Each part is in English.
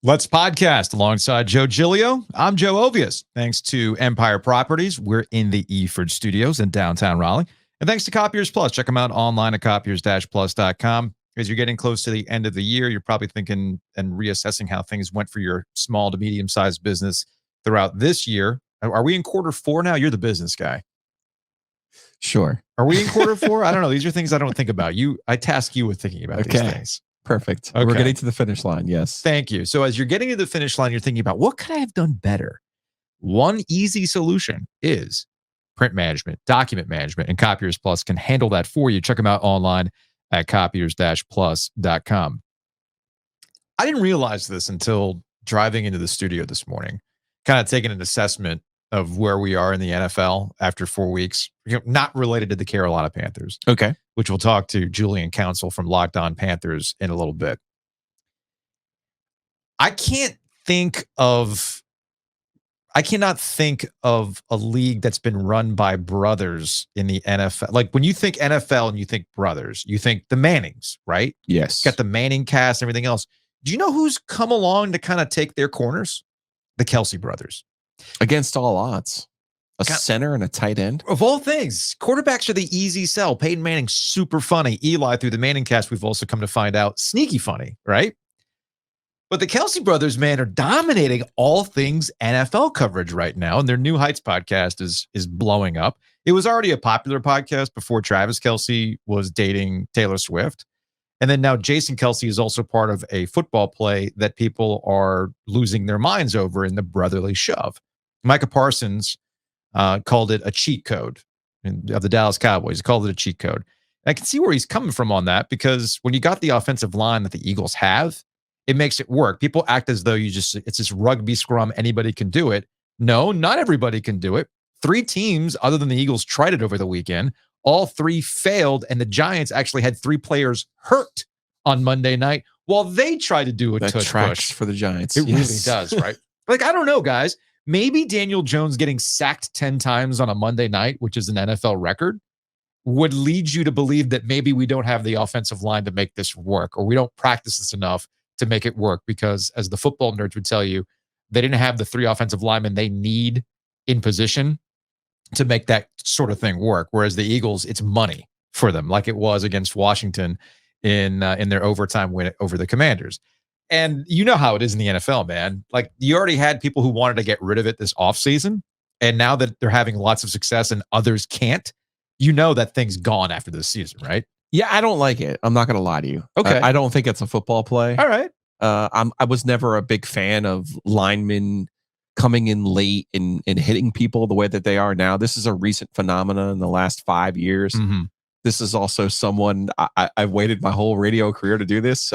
Let's podcast alongside Joe Giglio. I'm Joe Ovius. Thanks to Empire Properties. We're in the Eford Studios in downtown Raleigh. And thanks to Copiers Plus. Check them out online at copiers-plus.com. As you're getting close to the end of the year, you're probably thinking and reassessing how things went for your small to medium-sized business throughout this year. Are we in quarter four now? You're the business guy. Sure. Are we in quarter four? I don't know. These are things I don't think about. I task you with thinking about these things. Perfect. Okay. We're getting to the finish line. Yes. Thank you. So as you're getting to the finish line, you're thinking about what could I have done better? One easy solution is print management, document management, and Copiers Plus can handle that for you. Check them out online at copiers-plus.com. I didn't realize this until driving into the studio this morning, kind of taking an assessment of where we are in the NFL after 4 weeks, not related to the Carolina Panthers. Okay. Which we'll talk to Julian Council from Locked On Panthers in a little bit. I cannot think of a league that's been run by brothers in the NFL. Like when you think NFL and you think brothers, you think the Mannings, right? Yes. Got the Manning cast and everything else. Do you know who's come along to kind of take their corners? The Kelce brothers. Against all odds. A center and a tight end. Of all things, quarterbacks are the easy sell. Peyton Manning, super funny. Eli, through the Manning cast, we've also come to find out, sneaky funny, right? But the Kelce brothers, man, are dominating all things NFL coverage right now. And their New Heights podcast is blowing up. It was already a popular podcast before Travis Kelce was dating Taylor Swift. And then now Jason Kelce is also part of a football play that people are losing their minds over in the brotherly shove. Micah Parsons called it a cheat code of the Dallas Cowboys. He called it a cheat code. And I can see where he's coming from on that, because when you got the offensive line that the Eagles have, it makes it work. People act as though it's this rugby scrum. Anybody can do it. No, not everybody can do it. 3 teams other than the Eagles tried it over the weekend. All 3 failed. And the Giants actually had 3 players hurt on Monday night while they tried to do a tush push for the Giants. It really does, right? Like, I don't know, guys. Maybe Daniel Jones getting sacked 10 times on a Monday night, which is an NFL record, would lead you to believe that maybe we don't have the offensive line to make this work, or we don't practice this enough to make it work, because as the football nerds would tell you, they didn't have the 3 offensive linemen they need in position to make that sort of thing work. Whereas the Eagles, it's money for them, like it was against Washington in their overtime win over the Commanders. And you know how it is in the NFL, man. Like, you already had people who wanted to get rid of it this offseason. And now that they're having lots of success and others can't, you know that thing's gone after this season, right? Yeah, I don't like it. I'm not going to lie to you. Okay. I don't think it's a football play. All right. I was never a big fan of linemen coming in late and hitting people the way that they are now. This is a recent phenomenon in the last 5 years. Mm-hmm. This is also someone I've waited my whole radio career to do this.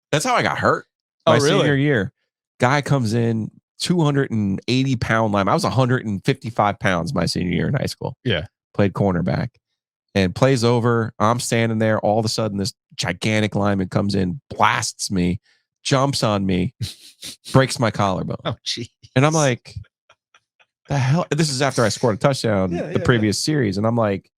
That's how I got hurt. My senior year. Guy comes in, 280-pound lineman. I was 155 pounds my senior year in high school. Yeah. Played cornerback. And plays over. I'm standing there. All of a sudden, this gigantic lineman comes in, blasts me, jumps on me, breaks my collarbone. Oh, geez. And I'm like, the hell? This is after I scored a touchdown the previous series. And I'm like,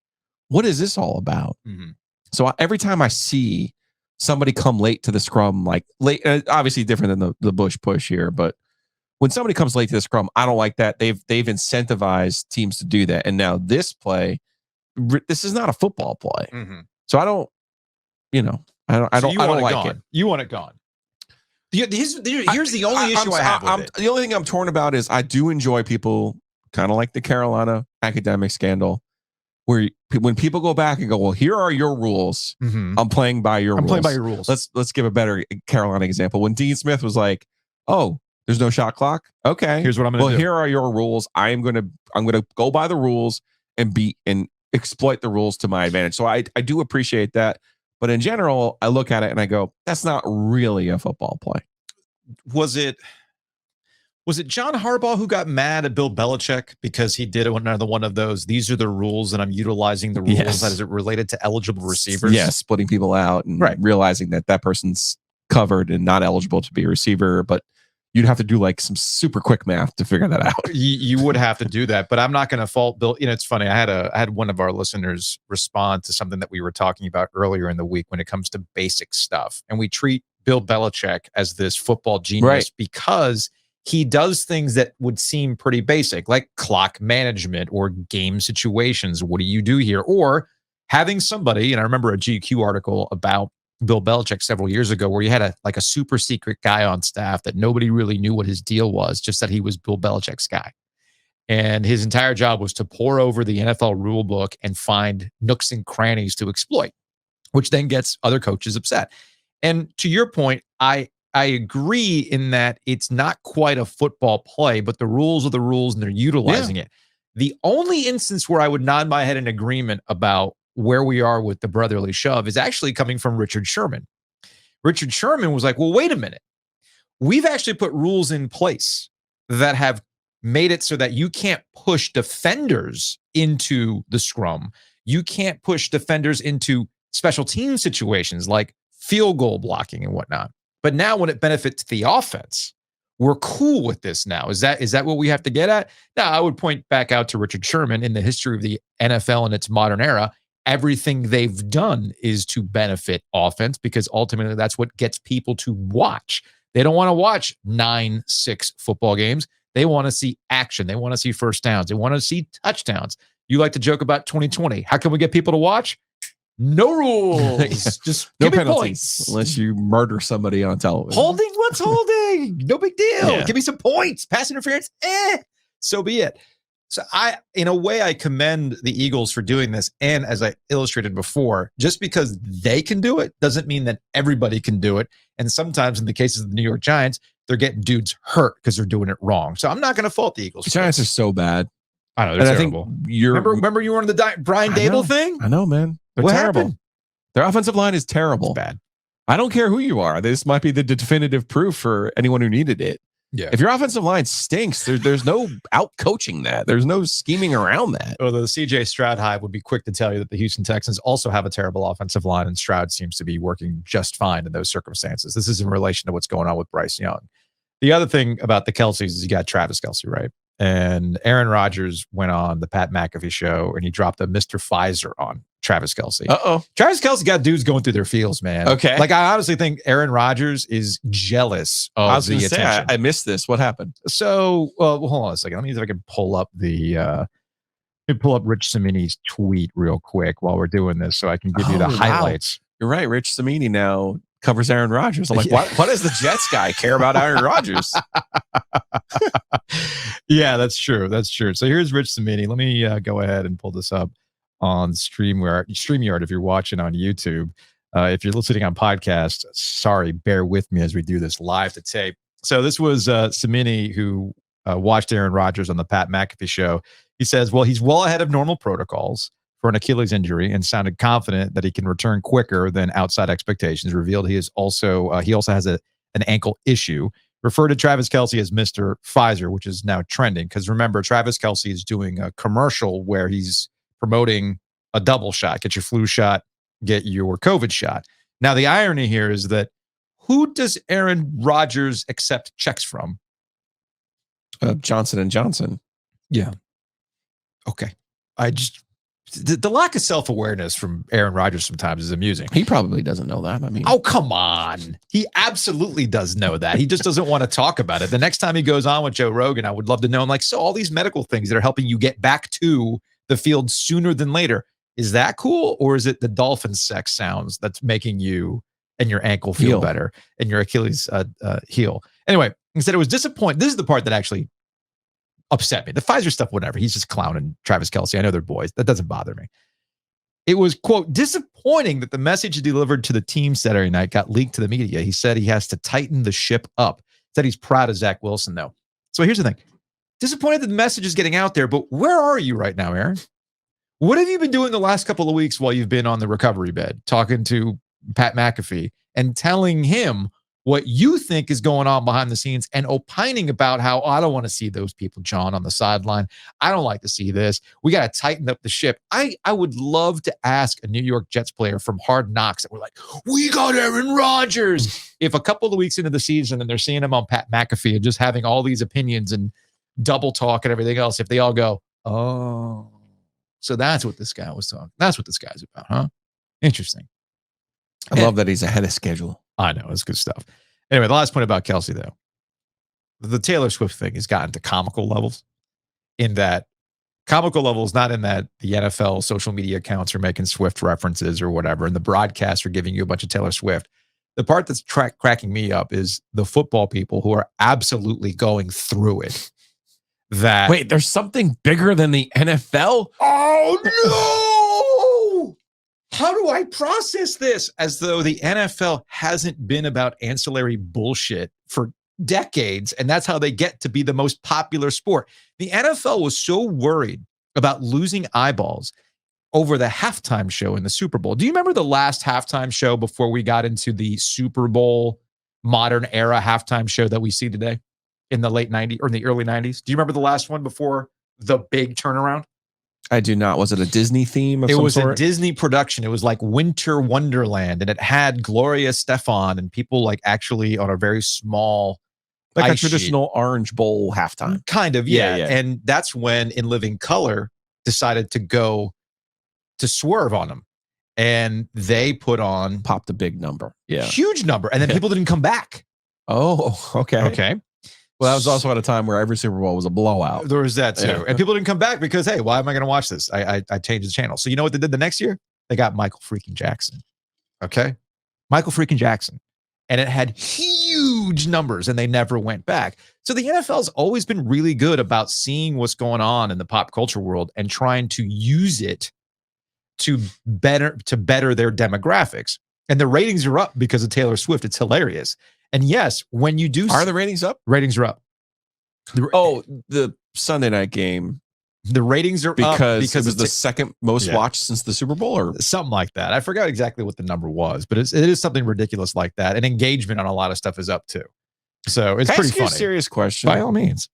what is this all about? Mm-hmm. So every time I see somebody come late to the scrum, like late, obviously different than the Bush push here, but when somebody comes late to the scrum, I don't like that. They've incentivized teams to do that. And now this play, this is not a football play. Mm-hmm. So I don't like it. You want it gone. Here's the only issue I have with it. The only thing I'm torn about is I do enjoy people kind of like the Carolina academic scandal, where when people go back and go, well, here are your rules. Mm-hmm. I'm playing by your rules. Let's give a better Carolina example. When Dean Smith was like, oh, there's no shot clock. Okay. Here's what I'm going to do. Well, here are your rules. I'm going to go by the rules and exploit the rules to my advantage. So I do appreciate that. But in general, I look at it and I go, that's not really a football play. Was it John Harbaugh who got mad at Bill Belichick because he did another one of those, these are the rules and I'm utilizing the rules as it related to eligible receivers? Yes, splitting people out and realizing that person's covered and not eligible to be a receiver, but you'd have to do like some super quick math to figure that out. You would have to do that, but I'm not going to fault Bill. You know, it's funny. I had one of our listeners respond to something that we were talking about earlier in the week when it comes to basic stuff, and we treat Bill Belichick as this football genius because he does things that would seem pretty basic, like clock management or game situations. What do you do here? Or having somebody, and I remember a GQ article about Bill Belichick several years ago where he had a super secret guy on staff that nobody really knew what his deal was, just that he was Bill Belichick's guy. And his entire job was to pore over the NFL rule book and find nooks and crannies to exploit, which then gets other coaches upset. And to your point, I agree in that it's not quite a football play, but the rules are the rules and they're utilizing it. The only instance where I would nod my head in agreement about where we are with the brotherly shove is actually coming from Richard Sherman. Richard Sherman was like, well, wait a minute. We've actually put rules in place that have made it so that you can't push defenders into the scrum. You can't push defenders into special team situations like field goal blocking and whatnot. But now when it benefits the offense, we're cool with this now. Is that what we have to get at? Now, I would point back out to Richard Sherman in the history of the NFL in its modern era. Everything they've done is to benefit offense because ultimately that's what gets people to watch. They don't want to watch 9-6 football games. They want to see action. They want to see first downs. They want to see touchdowns. You like to joke about 2020. How can we get people to watch? No rules. Just no give me penalties points. unless you murder somebody on television. Holding? What's holding? No big deal. Give me some points. Pass interference? So be it. So in a way, I commend the Eagles for doing this. And as I illustrated before, just because they can do it doesn't mean that everybody can do it. And sometimes in the cases of the New York Giants, they're getting dudes hurt because they're doing it wrong. So I'm not going to fault the Eagles. The Giants are so bad. I know, they're terrible. Remember you were on the Brian Dable thing? I know, man. They're what terrible. Happened? Their offensive line is terrible. It's bad. I don't care who you are. This might be the definitive proof for anyone who needed it. Yeah. If your offensive line stinks, there's no out coaching that. There's no scheming around that. Although the CJ Stroud hive would be quick to tell you that the Houston Texans also have a terrible offensive line, and Stroud seems to be working just fine in those circumstances. This is in relation to what's going on with Bryce Young. The other thing about the Kelces is you got Travis Kelce, right? And AaronRodgers went on the Pat McAfee show and he dropped a Mr. Pfizer on Travis Kelce. Travis Kelce got dudes going through their feels, man. Okay. Like, I honestly think AaronRodgers is jealous of the attention. I missed this. What happened? So, well, hold on a second. Let me see if I can pull up let me pull up Rich Cimini's tweet real quick while we're doing this so I can give you the highlights. You're right. Rich Cimini now covers Aaron Rodgers. I'm like, what does the Jets guy care about Aaron Rodgers? Yeah, that's true. That's true. So here's Rich Cimini. Let me go ahead and pull this up on StreamYard if you're watching on YouTube. If you're listening on podcast, sorry, bear with me as we do this live to tape. So this was Cimini who watched AaronRodgers on the Pat McAfee show. He says, well, he's well ahead of normal protocols for an Achilles injury and sounded confident that he can return quicker than outside expectations. Revealed he also has an ankle issue. Refer to Travis Kelce as Mr. Pfizer, which is now trending. Because remember, Travis Kelce is doing a commercial where he's promoting a double shot. Get your flu shot, get your COVID shot. Now, the irony here is that who does AaronRodgers accept checks from? Johnson & Johnson. Yeah. Okay. The lack of self-awareness from AaronRodgers sometimes is amusing. He probably doesn't know that. I mean, oh, come on. He absolutely does know that. He just doesn't want to talk about it. The next time he goes on with Joe Rogan, I would love to know him. Like, so all these medical things that are helping you get back to the field sooner than later, is that cool? Or is it the dolphin sex sounds that's making you and your ankle feel better and your Achilles heal? Anyway, instead it was disappointing. This is the part that actually upset me. The Pfizer stuff, whatever. He's just clowning Travis Kelce. I know they're boys. That doesn't bother me. It was, quote, disappointing that the message he delivered to the team Saturday night got leaked to the media. He said he has to tighten the ship up. Said he's proud of Zach Wilson, though. So here's the thing. Disappointed that the message is getting out there, but where are you right now, Aaron? What have you been doing the last couple of weeks while you've been on the recovery bed, talking to Pat McAfee and telling him what you think is going on behind the scenes and opining about how, I don't want to see those people, John, on the sideline. I don't like to see this. We got to tighten up the ship. I would love to ask a New York Jets player from Hard Knocks that we're like, we got AaronRodgers. If a couple of weeks into the season and they're seeing him on Pat McAfee and just having all these opinions and double talk and everything else, if they all go, oh, so that's what this guy was talking. That's what this guy's about, huh? Interesting. I love that he's ahead of schedule. I know. It's good stuff. Anyway, the last point about Kelce, though. The Taylor Swift thing has gotten to comical levels in that comical levels, not in that the NFL social media accounts are making Swift references or whatever, and the broadcasts are giving you a bunch of Taylor Swift. The part that's cracking me up is the football people who are absolutely going through it. That Wait, there's something bigger than the NFL? Oh, no! How do I process this? As though the NFL hasn't been about ancillary bullshit for decades, and that's how they get to be the most popular sport. The NFL was so worried about losing eyeballs over the halftime show in the Super Bowl. Do you remember the last halftime show before we got into the Super Bowl modern era halftime show that we see today in the late 90s or in the early 90s? Do you remember the last one before the big turnaround? I do not. Was it a Disney theme of some It was sort? a Disney production. It was like Winter Wonderland, and it had Gloria Stefan and people like actually on a very small Like a ice sheet. traditional Orange Bowl halftime. Kind of, yeah. Yeah. And that's when In Living Color decided to go to swerve on them. And they put on Popped a big number. Yeah. huge number. And then people didn't come back. Oh, okay. Okay. Well, that was also at a time where every Super Bowl was a blowout. There was that too. Yeah. And people didn't come back because, hey, why am I going to watch this? I changed the channel. So you know what they did the next year? They got Michael freaking Jackson. Okay. Michael freaking Jackson. And it had huge numbers and they never went back. So the NFL's always been really good about seeing what's going on in the pop culture world and trying to use it to better their demographics. And the ratings are up because of Taylor Swift. It's hilarious. And yes, when you do, Are the ratings up? ratings are up. Oh, the Sunday night game. The ratings are Because up it was the it's second most watched since the Super Bowl, or something like that. I forgot exactly what the number was, but it is something ridiculous like that. And engagement on a lot of stuff is up too. So it's Can I pretty ask you funny. a serious question. By all means.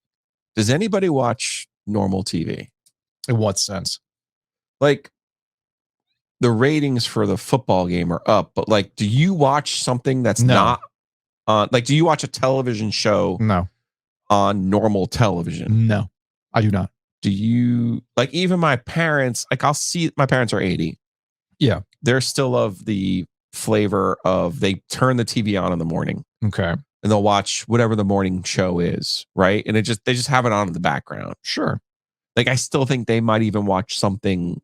Does anybody watch normal TV? In what sense? Like, the ratings for the football game are up, but like, do you watch something that's No. not on? Like, do you watch a television show No. on normal television? No, I do not. Do you, like, even my parents, like, I'll see, my parents are 80. Yeah. They're still of the flavor of they turn the TV on in the morning Okay. and they'll watch whatever the morning show is, right? And they just have it on in the background. Sure. Like, I still think they might even watch something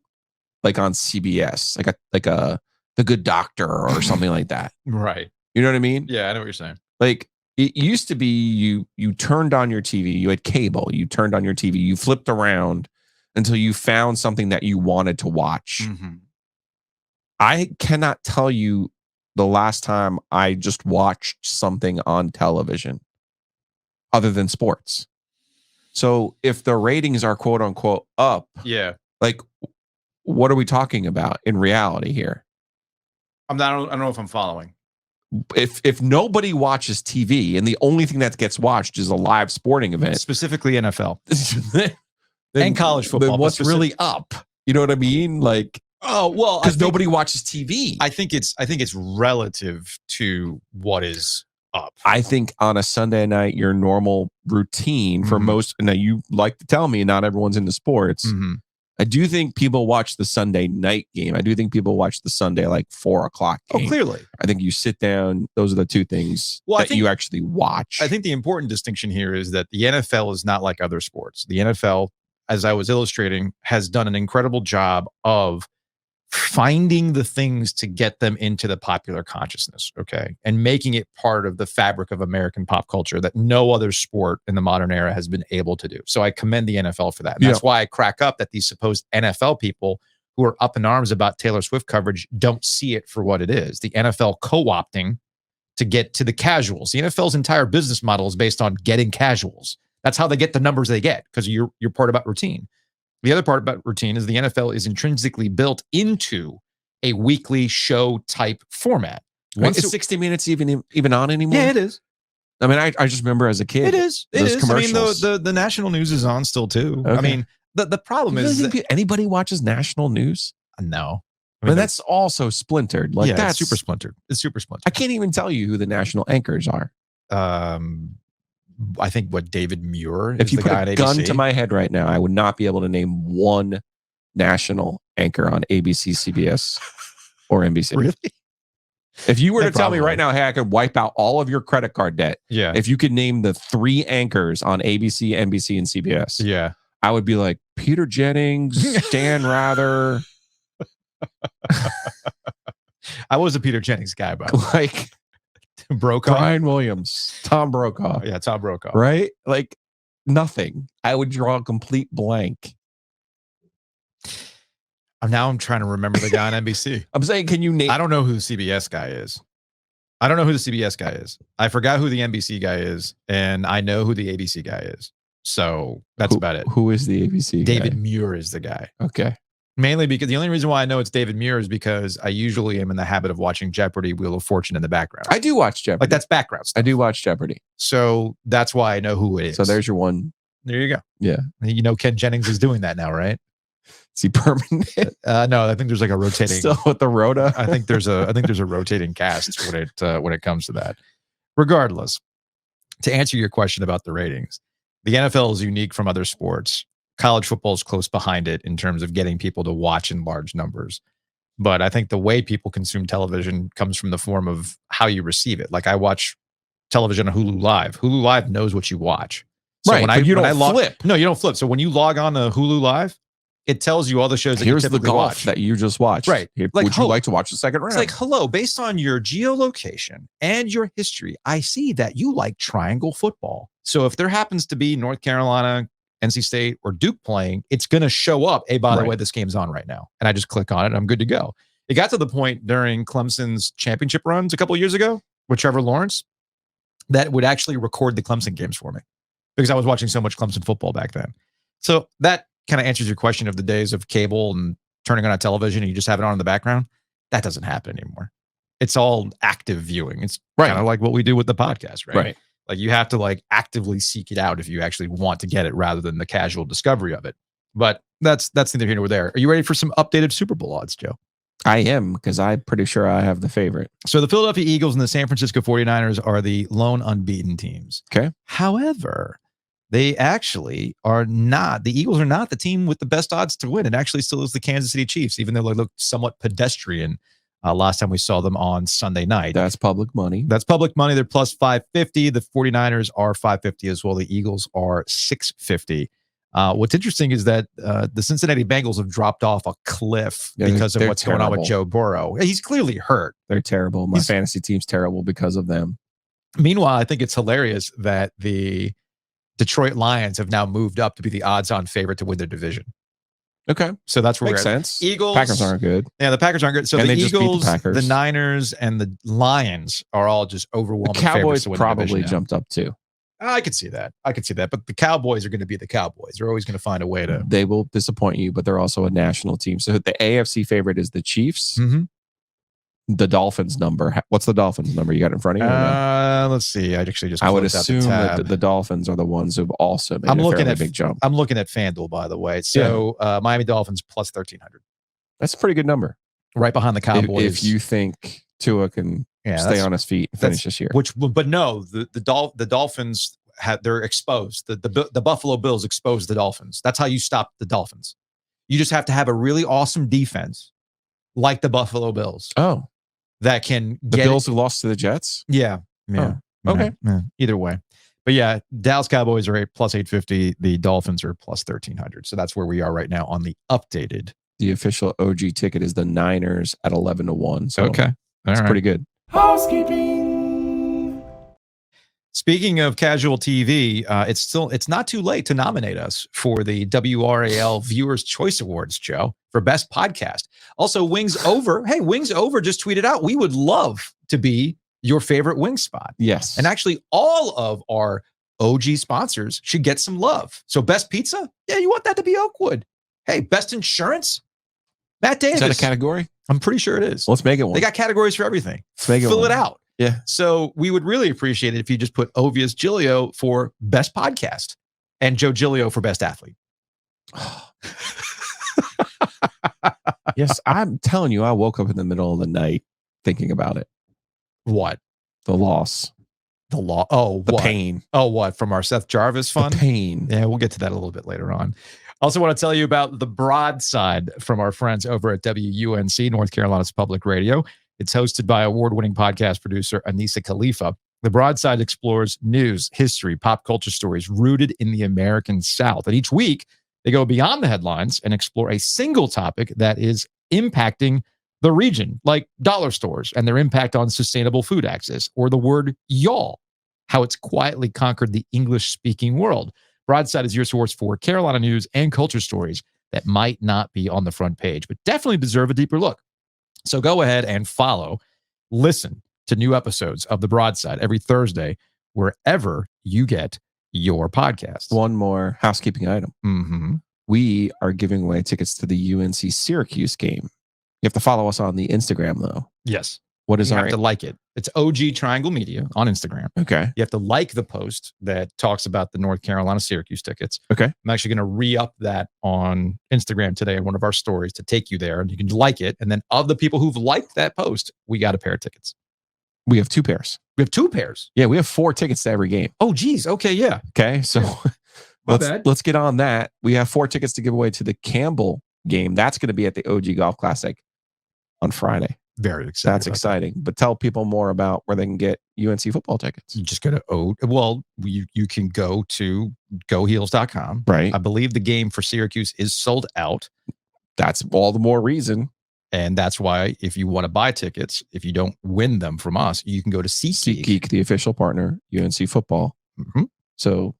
like on CBS, like a The Good Doctor or something like that. Right. You know what I mean? Yeah, I know what you're saying. Like, it used to be you turned on your TV, you had cable, you turned on your TV, you flipped around until you found something that you wanted to watch. Mm-hmm. I cannot tell you the last time I just watched something on television other than sports. So if the ratings are quote unquote up, Yeah. like, what are we talking about in reality here? I don't know if I'm following. If nobody watches TV and the only thing that gets watched is a live sporting event, Specifically NFL. then, And college football, then but what's really up? You know what I mean? Like, Oh, well, because nobody watches TV. I think it's relative to what is up. I think on a Sunday night, your normal routine for Mhm. most, now you like to tell me not everyone's into sports. Mm-hmm. I do think people watch the Sunday night game. I do think people watch the Sunday like 4:00 Oh, game. clearly. I think you sit down. Those are the two things Well, I that think- you actually watch. I think the important distinction here is that the NFL is not like other sports. The NFL, as I was illustrating, has done an incredible job of finding the things to get them into the popular consciousness, okay, and making it part of the fabric of American pop culture that no other sport in the modern era has been able to do. So I commend the NFL for that. And that's why I crack up that these supposed NFL people who are up in arms about Taylor Swift coverage don't see it for what it is. The NFL co-opting to get to the casuals. The NFL's entire business model is based on getting casuals. That's how they get the numbers they get, because you're part about routine. The other part about routine is the NFL is intrinsically built into a weekly show type format. Is 60 Minutes even on anymore? Yeah, it is. I mean, I just remember as a kid. It is. It those is. I mean, commercials. the national news is on still too. I Okay. mean, the problem You really is think anybody watches national news? no. I mean, that's also splintered. Like, yeah, that's it's super splintered. It's super splintered. I can't even tell you who the national anchors are. I think David Muir If is you the put guy a at gun ABC. to my head right now, I would not be able to name one national anchor on ABC, CBS, or NBC. Really? If you were to tell Probably. me right now, hey, I could wipe out all of your credit card debt. Yeah. If you could name the 3 anchors on ABC, NBC, and CBS, Yeah. I would be like Peter Jennings, Dan Rather. I was a Peter Jennings guy, by the way. Like Brokaw. Brian Williams, Tom Brokaw. Yeah, Tom Brokaw. Right? Like nothing. I would draw a complete blank. Now I'm trying to remember the guy on NBC. I'm saying, can you name? I don't know who the CBS guy is. I don't know who the CBS guy is. I forgot who the NBC guy is, and I know who the ABC guy is. So that's about it. Who is the ABC guy? David Muir is the guy. Okay. Mainly because the only reason why I know it's David Muir is because I usually am in the habit of watching Jeopardy, Wheel of Fortune in the background. I do watch Jeopardy. Like that's background stuff. I do watch Jeopardy. So that's why I know who it is. So there's your one. There you go. Yeah. You know Ken Jennings is doing that now, right? Is he permanent? No, I think there's like a rotating. Still with the Rhoda? I think there's a rotating cast when it comes to that. Regardless, to answer your question about the ratings, the NFL is unique from other sports. College football is close behind it in terms of getting people to watch in large numbers. But I think the way people consume television comes from the form of how you receive it. Like I watch television on Hulu Live. Hulu Live knows what you watch. So right, but you don't flip. No, you don't flip. So when you log on to Hulu Live, it tells you all the shows that Here's you the typically golf watch. that you just watched. Right. Like, would you like to watch the second round? It's like, hello, based on your geolocation and your history, I see that you like triangle football. So if there happens to be North Carolina, NC State, or Duke playing, it's going to show up, hey, by the way, this game's on right now. And I just click on it and I'm good to go. It got to the point during Clemson's championship runs a couple of years ago with Trevor Lawrence that would actually record the Clemson games for me because I was watching so much Clemson football back then. So that kind of answers your question of the days of cable and turning on a television and you just have it on in the background. That doesn't happen anymore. It's all active viewing. It's kind of like what we do with the podcast, right? Right. Like you have to like actively seek it out if you actually want to get it rather than the casual discovery of it. But that's neither here nor there. Are you ready for some updated Super Bowl odds, Joe? I am, because I'm pretty sure I have the favorite. So the Philadelphia Eagles and the San Francisco 49ers are the lone unbeaten teams. Okay. However, they actually are not. The Eagles are not the team with the best odds to win. It actually still is the Kansas City Chiefs, even though they look somewhat pedestrian last time we saw them on Sunday night. That's public money. That's public money. They're plus 550. The 49ers are 550 as well. The Eagles are 650. What's interesting is that the Cincinnati Bengals have dropped off a cliff because of what's going on with Joe Burrow. He's clearly hurt. They're terrible. My fantasy team's terrible because of them. Meanwhile, I think it's hilarious that the Detroit Lions have now moved up to be the odds-on favorite to win their division. Okay. So that's where makes we're at. sense. Eagles. Packers aren't good. Yeah, the Packers aren't good. So and the they Eagles, just beat the Packers. the Niners, and the Lions are all just overwhelming. The Cowboys to win probably the jumped up too. I could see that. But the Cowboys are going to be the Cowboys. They're always going to find a way to. They will disappoint you, but they're also a national team. So the AFC favorite is the Chiefs. Mm-hmm. The Dolphins number. What's the Dolphins number you got in front of you? Let's see. I actually just. I would assume that the Dolphins are the ones who've also made a fairly big jump. I'm looking at FanDuel, by the way. So Miami Dolphins plus 1,300. That's a pretty good number. Right behind the Cowboys. If you think Tua can stay on his feet and finish this year. But no, the Dolphins they're exposed. The Buffalo Bills exposed the Dolphins. That's how you stop the Dolphins. You just have to have a really awesome defense, like the Buffalo Bills. Oh. That can the get Bills who lost to the Jets? Yeah. Oh, okay. Yeah. Either way. But yeah, Dallas Cowboys are plus 850. The Dolphins are plus 1,300. So that's where we are right now on the updated. The official OG ticket is the Niners at 11-1. So okay. That's pretty good. Housekeeping. Speaking of casual TV, it's not too late to nominate us for the WRAL Viewers Choice Awards, Joe, for Best Podcast. Also, Wings Over. Hey, Wings Over just tweeted out, we would love to be your favorite wing spot. Yes. And actually, all of our OG sponsors should get some love. So Best Pizza? Yeah, you want that to be Oakwood. Hey, Best Insurance? Matt Davis. Is that a category? I'm pretty sure it is. Let's make it one. They got categories for everything. Let's make it Fill one. it out. Yeah. So we would really appreciate it if you just put Ovius Giglio for Best Podcast and Joe Giglio for Best Athlete. Yes, I'm telling you, I woke up in the middle of the night thinking about it. What? The loss. Oh, the what? Pain. Oh, what? From our Seth Jarvis fund? The pain. Yeah, we'll get to that a little bit later on. Also want to tell you about the broadside from our friends over at WUNC, North Carolina's Public Radio. It's hosted by award-winning podcast producer Anissa Khalifa. The Broadside explores news, history, pop culture stories rooted in the American South. And each week, they go beyond the headlines and explore a single topic that is impacting the region, like dollar stores and their impact on sustainable food access, or the word y'all, how it's quietly conquered the English-speaking world. Broadside is your source for Carolina news and culture stories that might not be on the front page, but definitely deserve a deeper look. So go ahead and listen to new episodes of The Broadside every Thursday, wherever you get your podcast. One more housekeeping item. Mm-hmm. We are giving away tickets to the UNC Syracuse game. You have to follow us on the Instagram, though. Yes. What is you our... have to like it. It's OG Triangle Media on Instagram. Okay. You have to like the post that talks about the North Carolina Syracuse tickets. Okay. I'm actually going to re-up that on Instagram today in one of our stories to take you there, and you can like it. And then of the people who've liked that post, we got a pair of tickets. We have 2 pairs. We have 2 pairs. Yeah, we have 4 tickets to every game. Oh, geez. Okay, yeah. Okay, so Yeah. let's get on that. We have 4 tickets to give away to the Campbell game. That's going to be at the OG Golf Classic on Friday. Very excited. That's exciting. But tell people more about where they can get UNC football tickets. You just go to you can go to goheels.com. Right. I believe the game for Syracuse is sold out. That's all the more reason. And that's why if you want to buy tickets, if you don't win them from us, you can go to SeatGeek. SeatGeek, the official partner, UNC football. Mm-hmm. So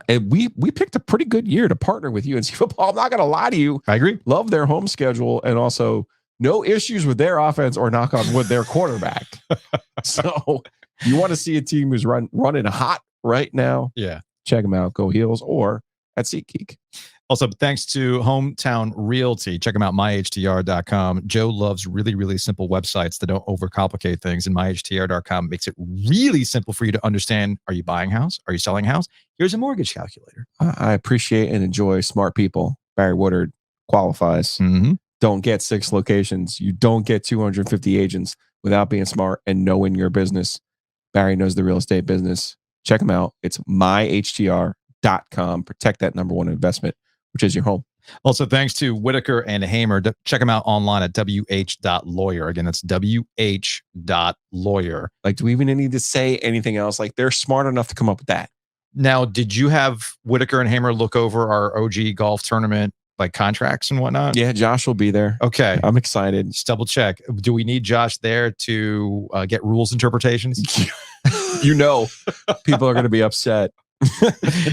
we picked a pretty good year to partner with UNC football. I'm not going to lie to you. I agree. Love their home schedule, and also no issues with their offense, or knock on wood, their quarterback. So you want to see a team who's running hot right now? Yeah. Check them out. Go Heels or at SeatGeek. Also, thanks to Hometown Realty. Check them out, myhtr.com. Joe loves really, really simple websites that don't overcomplicate things, and myhtr.com makes it really simple for you to understand. Are you buying a house? Are you selling a house? Here's a mortgage calculator. I appreciate and enjoy smart people. Barry Woodard qualifies. Mm-hmm. Don't get 6 locations. You don't get 250 agents without being smart and knowing your business. Barry knows the real estate business. Check him out. It's myhtr.com. Protect that number 1 investment, which is your home. Also, thanks to Whitaker and Hamer. Check them out online at wh.lawyer. Again, that's wh.lawyer. Like, do we even need to say anything else? Like, they're smart enough to come up with that. Now, did you have Whitaker and Hamer look over our OG golf tournament, like contracts and whatnot? Yeah, Josh will be there. Okay. I'm excited. Just double check. Do we need Josh there to get rules interpretations? People are going to be upset.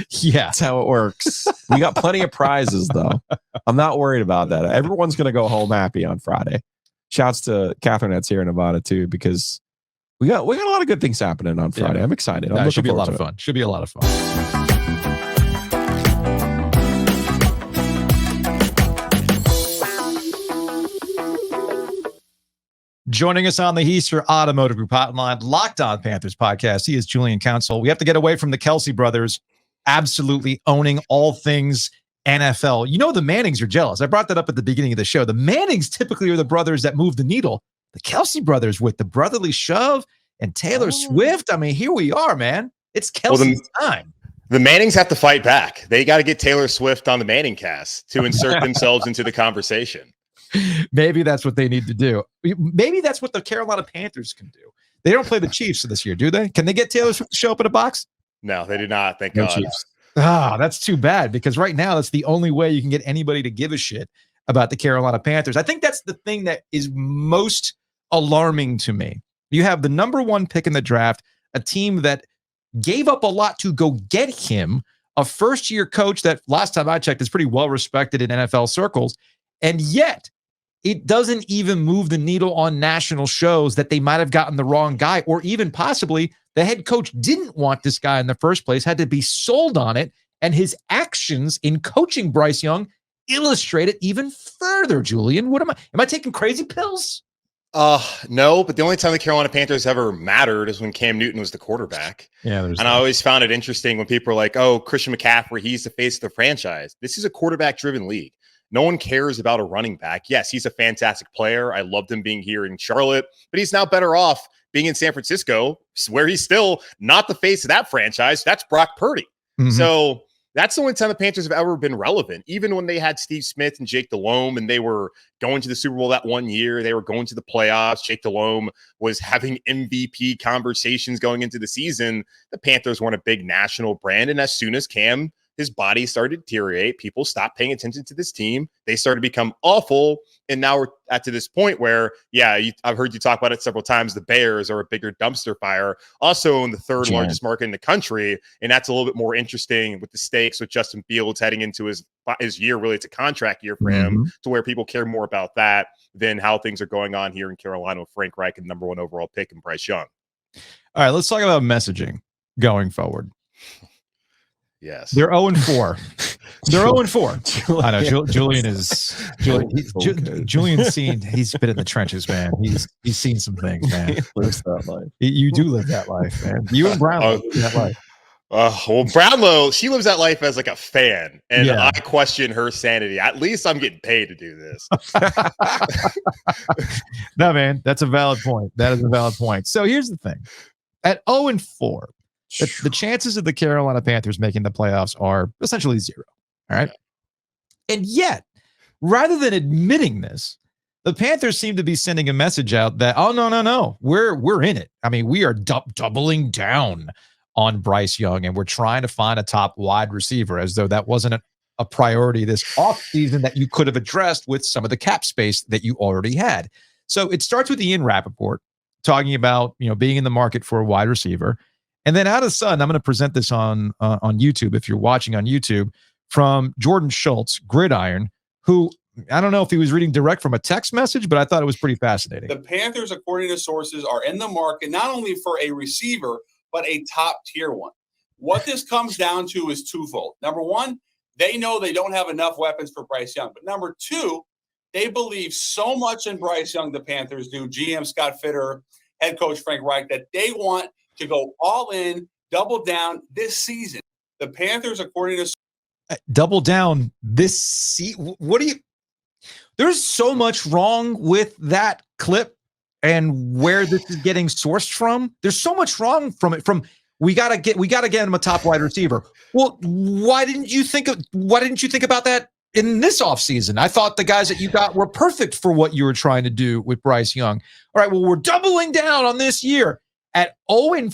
Yeah. That's how it works. We got plenty of prizes, though. I'm not worried about that. Everyone's going to go home happy on Friday. Shouts to Catherine that's here in Nevada, too, because we got a lot of good things happening on Friday. Yeah. I'm excited. It should be a lot of fun. Should be a lot of fun. Joining us on the Heister Automotive Group hotline, Locked On Panthers podcast. He is Julian Council. We have to get away from the Kelce brothers absolutely owning all things NFL. You know, the Mannings are jealous. I brought that up at the beginning of the show. The Mannings typically are the brothers that move the needle. The Kelce brothers with the brotherly shove and Taylor Swift. I mean, here we are, man. It's Kelce's time. The Mannings have to fight back. They got to get Taylor Swift on the Manning cast to insert themselves into the conversation. Maybe that's what they need to do. Maybe that's what the Carolina Panthers can do. They don't play the Chiefs this year, do they? Can they get Taylor Swift to show up in a box? No, they do not. Thank God. Chiefs. That's too bad, because right now that's the only way you can get anybody to give a shit about the Carolina Panthers. I think that's the thing that is most alarming to me. You have the number 1 pick in the draft, a team that gave up a lot to go get him, a first-year coach that last time I checked is pretty well respected in NFL circles, and yet it doesn't even move the needle on national shows that they might have gotten the wrong guy, or even possibly the head coach didn't want this guy in the first place, had to be sold on it, and his actions in coaching Bryce Young illustrate it even further. Julian, what am I taking crazy pills? No, but the only time the Carolina Panthers ever mattered is when Cam Newton was the quarterback. Yeah, and I always found it interesting when people are like, "Oh, Christian McCaffrey, he's the face of the franchise." This is a quarterback-driven league. No one cares about a running back. Yes, he's a fantastic player. I loved him being here in Charlotte, but he's now better off being in San Francisco, where he's still not the face of that franchise. That's Brock Purdy. Mm-hmm. So That's the only time the Panthers have ever been relevant. Even when they had Steve Smith and Jake Delhomme and they were going to the Super Bowl that one year, they were going to the playoffs. Jake Delhomme was having MVP conversations going into the season. The Panthers weren't a big national brand. And as soon as Cam, his body started to deteriorate, people stopped paying attention to this team. They started to become awful. And now we're at to this point where, I've heard you talk about it several times. The Bears are a bigger dumpster fire, also in the third largest market in the country. And that's a little bit more interesting with the stakes with Justin Fields heading into his year. Really, it's a contract year for him, to where people care more about that than how things are going on here in Carolina with Frank Reich and number 1 overall pick and Bryce Young. All right, let's talk about messaging going forward. Yes. They're 0-4. They're 0-4. I know Julian's seen, he's been in the trenches, man. He's seen some things, man. He lives that life. You do live that life, man. You and Brownlow live that life. Well, Brownlow, she lives that life as like a fan, and I question her sanity. At least I'm getting paid to do this. No, man, that's a valid point. That is a valid point. So here's the thing. At 0-4, the chances of the Carolina Panthers making the playoffs are essentially 0. All right. And yet, rather than admitting this, the Panthers seem to be sending a message out that, oh, no, we're in it. I mean, we are doubling down on Bryce Young, and we're trying to find a top wide receiver, as though that wasn't a priority this offseason that you could have addressed with some of the cap space that you already had. So it starts with Ian Rappaport talking about, being in the market for a wide receiver. And then out of the sudden, I'm going to present this on YouTube, if you're watching on YouTube, from Jordan Schultz, Gridiron, who, I don't know if he was reading direct from a text message, but I thought it was pretty fascinating. The Panthers, according to sources, are in the market not only for a receiver, but a top-tier one. What this comes down to is twofold. Number one, they know they don't have enough weapons for Bryce Young. But number two, they believe so much in Bryce Young, the Panthers do, GM Scott Fitter, head coach Frank Reich, that they want to go all in, double down this season. The Panthers, according to double down this season. What do you? There's so much wrong with that clip and where this is getting sourced from. There's so much wrong from it. We gotta get him a top wide receiver. Well, why didn't you think about that in this offseason? I thought the guys that you got were perfect for what you were trying to do with Bryce Young. All right, well, we're doubling down on this year. At 0-4,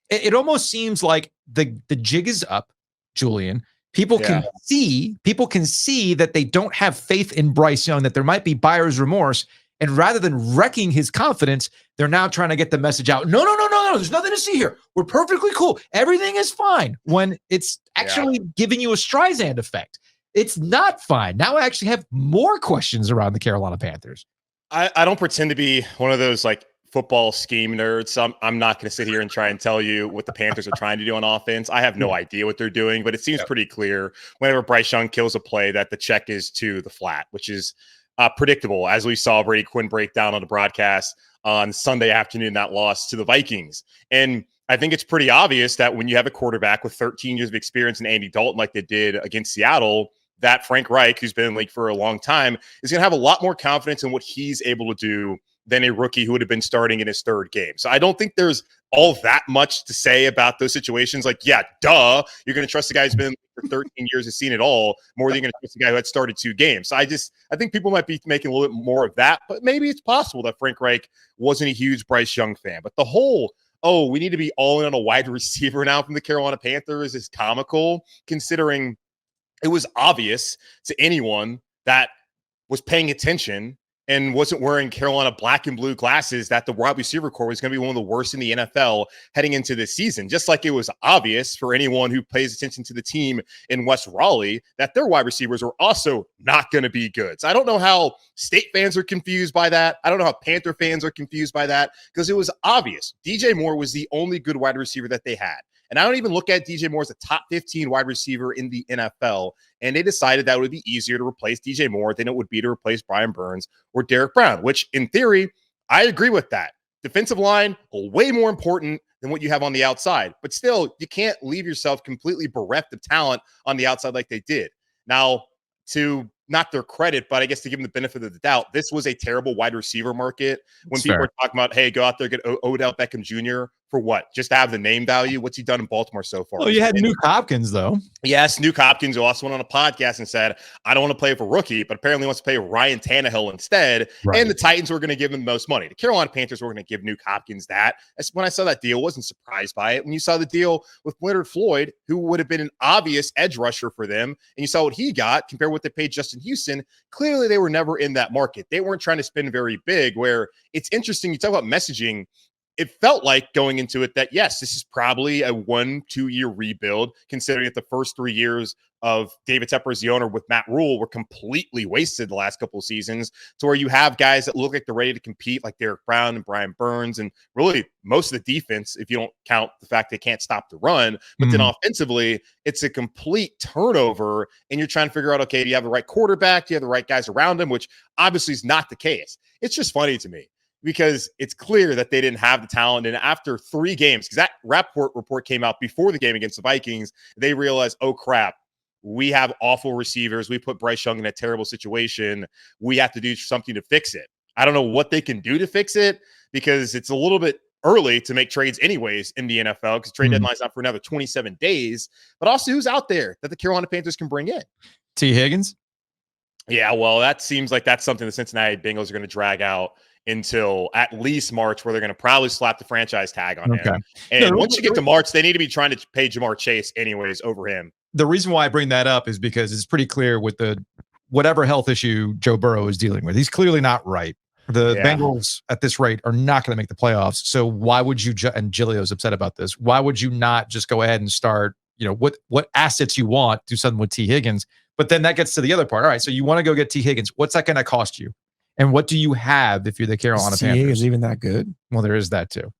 it almost seems like the jig is up, Julian. People can see that they don't have faith in Bryce Young, that there might be buyer's remorse. And rather than wrecking his confidence, they're now trying to get the message out. No. There's nothing to see here. We're perfectly cool. Everything is fine, when it's actually giving you a Streisand effect. It's not fine. Now I actually have more questions around the Carolina Panthers. I don't pretend to be one of those like football scheme nerds. So I'm not going to sit here and try and tell you what the Panthers are trying to do on offense. I have no idea what they're doing, but it seems pretty clear whenever Bryce Young kills a play that the check is to the flat, which is predictable, as we saw Brady Quinn break down on the broadcast on Sunday afternoon, that loss to the Vikings. And I think it's pretty obvious that when you have a quarterback with 13 years of experience in Andy Dalton, like they did against Seattle, that Frank Reich, who's been in the league for a long time, is going to have a lot more confidence in what he's able to do than a rookie who would have been starting in his third game. So I don't think there's all that much to say about those situations. Like, yeah, duh, you're going to trust the guy who's been for 13 years, has seen it all, more than you're going to trust the guy who had started 2 games. So I think people might be making a little bit more of that, but maybe it's possible that Frank Reich wasn't a huge Bryce Young fan. But the whole, we need to be all in on a wide receiver now from the Carolina Panthers is comical, considering it was obvious to anyone that was paying attention and wasn't wearing Carolina black and blue glasses that the wide receiver core was going to be one of the worst in the NFL heading into this season. Just like it was obvious for anyone who pays attention to the team in West Raleigh that their wide receivers were also not going to be good. So I don't know how State fans are confused by that. I don't know how Panther fans are confused by that, because it was obvious. DJ Moore was the only good wide receiver that they had. And I don't even look at DJ Moore as a top 15 wide receiver in the NFL. And they decided that it would be easier to replace DJ Moore than it would be to replace Brian Burns or Derek Brown, which in theory, I agree with that. Defensive line, way more important than what you have on the outside. But still, you can't leave yourself completely bereft of talent on the outside like they did. Now, to not their credit, but I guess to give them the benefit of the doubt, this was a terrible wide receiver market. When people are talking about, hey, go out there, get Odell Beckham Jr. for what? Just to have the name value? What's he done in Baltimore so far? Well, you had Nuke Hopkins, though. Yes, Nuke Hopkins, who also went on a podcast and said, I don't want to play for rookie, but apparently wants to pay Ryan Tannehill instead. Right. And the Titans were going to give him the most money. The Carolina Panthers were going to give Nuke Hopkins that. When I saw that deal, wasn't surprised by it. When you saw the deal with Leonard Floyd, who would have been an obvious edge rusher for them, and you saw what he got compared to what they paid Justin Houston, clearly they were never in that market. They weren't trying to spend very big, where it's interesting. You talk about messaging. It felt like going into it that, yes, this is probably a 1-2 year rebuild, considering that the first 3 years of David Tepper as the owner with Matt Rule were completely wasted the last couple of seasons, to where you have guys that look like they're ready to compete, like Derek Brown and Brian Burns, and really most of the defense, if you don't count the fact they can't stop the run. But then offensively, it's a complete turnover, and you're trying to figure out, okay, do you have the right quarterback? Do you have the right guys around him? Which obviously is not the case. It's just funny to me, because it's clear that they didn't have the talent. And after 3 games, because that report came out before the game against the Vikings, they realized, oh, crap, we have awful receivers. We put Bryce Young in a terrible situation. We have to do something to fix it. I don't know what they can do to fix it, because it's a little bit early to make trades anyways in the NFL, because trade deadline's not for another 27 days. But also, who's out there that the Carolina Panthers can bring in? T. Higgins? Yeah, well, that seems like that's something the Cincinnati Bengals are going to drag out until at least March, where they're going to probably slap the franchise tag on him. And once you get to March, they need to be trying to pay Jamar Chase anyways over him. The reason why I bring that up is because it's pretty clear with the whatever health issue Joe Burrow is dealing with. He's clearly not right. The Bengals at this rate are not going to make the playoffs. So why would you, and Giglio's upset about this, why would you not just go ahead and start, what assets you want, do something with T. Higgins? But then that gets to the other part. All right, so you want to go get T. Higgins. What's that going to cost you? And what do you have if you're the Carolina Panthers? Is even that good? Well, there is that too.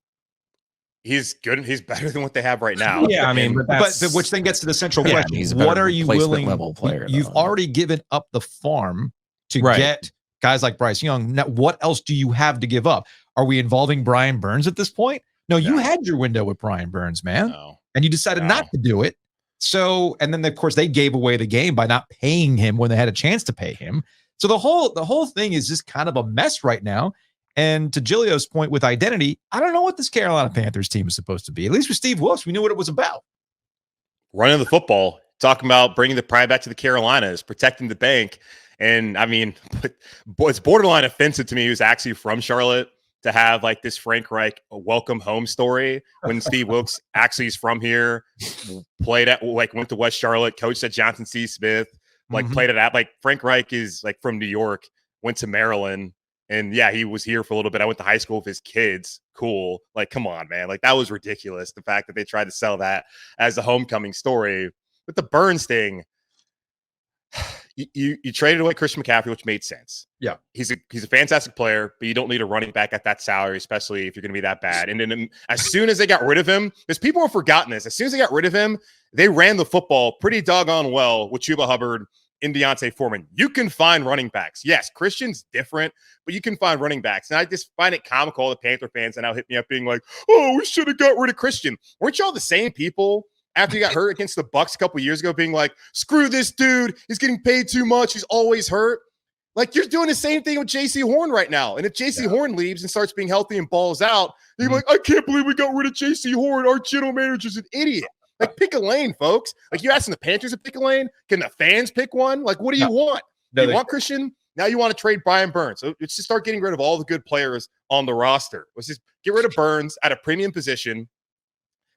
He's good. He's better than what they have right now. Yeah, I mean, but which then gets to the central question: what are you willing? Level player, you've already given up the farm to get guys like Bryce Young. Now, what else do you have to give up? Are we involving Brian Burns at this point? No, you had your window with Brian Burns, man, and you decided not to do it. So, and then of course they gave away the game by not paying him when they had a chance to pay him. So the whole thing is just kind of a mess right now. And to Giglio's point with identity, I don't know what this Carolina Panthers team is supposed to be. At least with Steve Wilkes, we knew what it was about. Running the football, talking about bringing the pride back to the Carolinas, protecting the bank. And I mean, it's borderline offensive to me, who's actually from Charlotte, to have like this Frank Reich welcome home story when Steve Wilkes actually is from here, went to West Charlotte, coached at Johnson C. Smith, played it out. Like Frank Reich is like from New York, went to Maryland. And yeah, he was here for a little bit. I went to high school with his kids. Cool. Like, come on, man. Like, that was ridiculous. The fact that they tried to sell that as a homecoming story. But the Burns thing, you traded away Christian McCaffrey, which made sense. Yeah. He's a fantastic player, but you don't need a running back at that salary, especially if you're going to be that bad. And then as soon as they got rid of him, because people have forgotten this, as soon as they got rid of him, they ran the football pretty doggone well with Chuba Hubbard and Deontay Foreman. You can find running backs. Yes, Christian's different, but you can find running backs. And I just find it comical, the Panther fans, and now hit me up being like, oh, we should have got rid of Christian. Weren't y'all the same people after you got hurt against the Bucs a couple years ago being like, screw this dude, he's getting paid too much, he's always hurt? Like, you're doing the same thing with J.C. Horn right now. And if J.C. Horn leaves and starts being healthy and balls out, you're like, I can't believe we got rid of J.C. Horn. Our general manager's an idiot. Like, pick a lane, folks. Like, you asking the Panthers to pick a lane? Can the fans pick one? Like, what do you want? You want Christian? Now you want to trade Brian Burns. So let's just start getting rid of all the good players on the roster. Let's just get rid of Burns at a premium position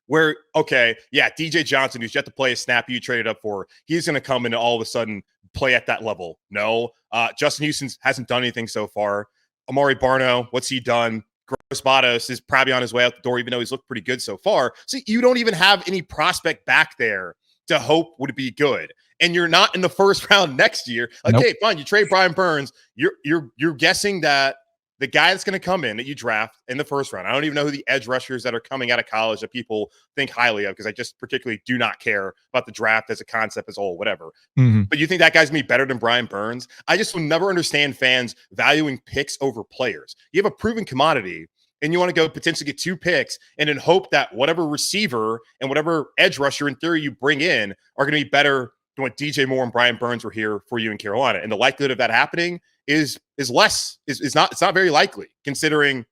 where, okay, yeah, DJ Johnson, who's yet to play a snap you traded up for, he's going to come in and all of a sudden play at that level. No. Justin Houston hasn't done anything so far. Amari Barno, what's he done? Gross Matos is probably on his way out the door, even though he's looked pretty good so far. So you don't even have any prospect back there to hope would be good. And you're not in the first round next year. Okay, fine. You trade Brian Burns. You're guessing that the guy that's going to come in that you draft in the first round, I don't even know who the edge rushers that are coming out of college that people think highly of, because I just particularly do not care about the draft as a concept as a whole, whatever. But you think that guy's going to be better than Brian Burns? I just will never understand fans valuing picks over players. You have a proven commodity, and you want to go potentially get 2 picks and then hope that whatever receiver and whatever edge rusher in theory you bring in are going to be better than what DJ Moore and Brian Burns were here for you in Carolina. And the likelihood of that happening is not very likely, considering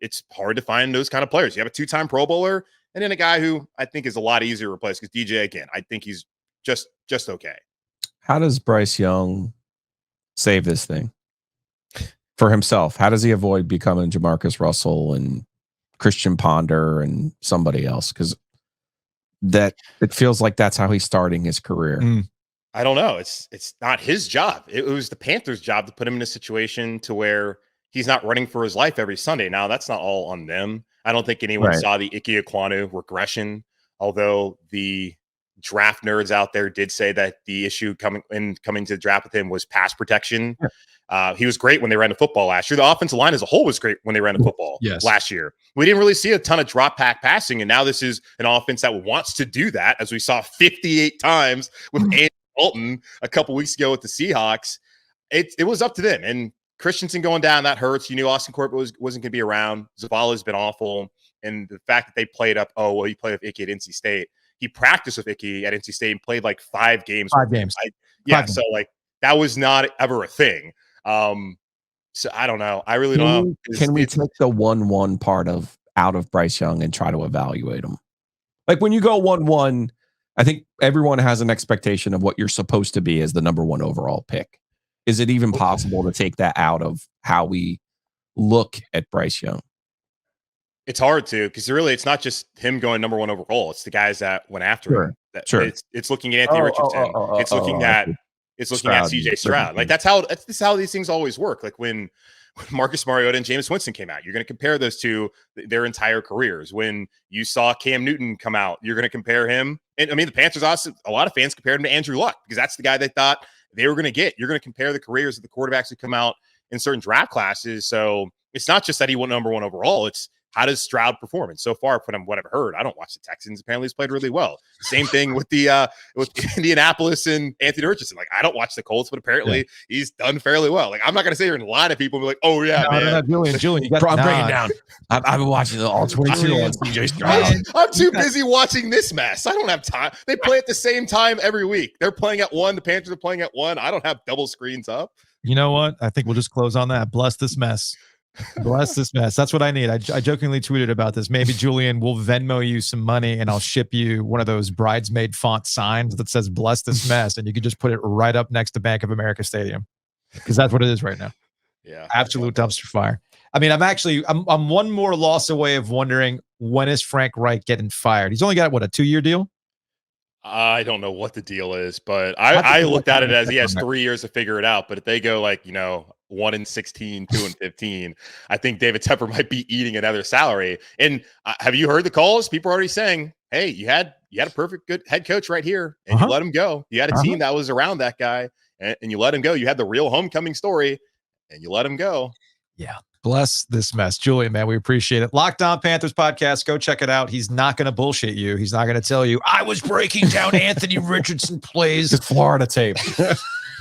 it's hard to find those kind of players. You have a 2-time Pro Bowler and then a guy who I think is a lot easier to replace because DJ, again, I think he's just okay. How does Bryce Young save this thing for himself? How does he avoid becoming Jamarcus Russell and Christian Ponder and somebody else? Because that it feels like that's how he's starting his career. I don't know. It's not his job. It was the Panthers' job to put him in a situation to where he's not running for his life every Sunday. Now, that's not all on them. I don't think anyone saw the Ike Ekwonu regression, although the draft nerds out there did say that the issue coming to the draft with him was pass protection. He was great when they ran the football last year. The offensive line as a whole was great when they ran the football last year. We didn't really see a ton of drop back passing, and now this is an offense that wants to do that, as we saw 58 times with Andy Dalton a couple weeks ago with the Seahawks. It was up to them, and Christensen going down, that hurts. You knew Austin Corbett wasn't going to be around. Zavala's been awful, and the fact that they played up, he played with Icky at NC State. He practiced with Icky at NC State and played like 5 games. 5 games. So like that was not ever a thing. So I don't know. I really don't know. Can we take the 1-1 part out of Bryce Young and try to evaluate him? Like when you go 1-1, I think everyone has an expectation of what you're supposed to be as the number 1 overall pick. Is it even possible to take that out of how we look at Bryce Young? It's hard to, because really it's not just him going number 1 overall. It's the guys that went after him. It's looking at Anthony Richardson. It's looking at CJ Stroud. Like that's how these things always work. Like when Marcus Mariota and Jameis Winston came out, you're going to compare those two their entire careers. When you saw Cam Newton come out, you're going to compare him. And I mean, the Panthers also, a lot of fans compared him to Andrew Luck because that's the guy they thought they were going to get. You're going to compare the careers of the quarterbacks who come out in certain draft classes. So it's not just that he went number 1 overall. It's how does Stroud perform? And so far, from what I've heard, I don't watch the Texans. Apparently, he's played really well. Same thing with the with Indianapolis and Anthony Richardson. Like, I don't watch the Colts, but apparently he's done fairly well. Like, I'm not going to sit here and lie to people and be like, "Oh yeah, man." Julian, you got I'm bringing down. I've been watching all 22 on CJ Stroud. I'm too busy watching this mess. I don't have time. They play at the same time every week. They're playing at 1. The Panthers are playing at 1. I don't have double screens up. You know what? I think we'll just close on that. Bless this mess. Bless this mess. That's what I need. I jokingly tweeted about this. Maybe Julian will Venmo you some money and I'll ship you one of those bridesmaid font signs that says "Bless this mess," and you can just put it right up next to Bank of America Stadium, because that's what it is right now. Yeah, absolute dumpster fire. I mean, I'm one more loss away of wondering, when is Frank Reich getting fired? He's only got what, a 2-year deal? I don't know what the deal is, but I looked at it as he has 3 years to figure it out. But if they go 1-16, 2-15, I think David Tepper might be eating another salary. And have you heard the calls? People are already saying, "Hey, you had a perfect good head coach right here, and you let him go. You had a team that was around that guy, and you let him go. You had the real homecoming story, and you let him go." Yeah. Bless this mess. Julian, man, we appreciate it. Locked On Panthers podcast. Go check it out. He's not going to bullshit you. He's not going to tell you, "I was breaking down Anthony Richardson plays." It's Florida tape.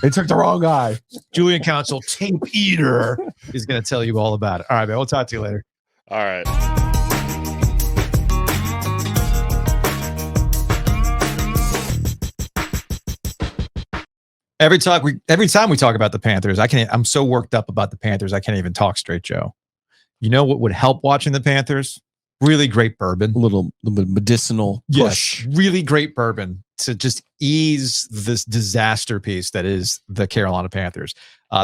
They took the wrong guy. Julian Council, tape eater, is going to tell you all about it. All right, man. We'll talk to you later. All right. Every time we talk about the Panthers, I'm so worked up about the Panthers, I can't even talk straight, Joe. You know what would help watching the Panthers? Really great bourbon. A little bit medicinal push. Yes, really great bourbon to just ease this disaster piece that is the Carolina Panthers.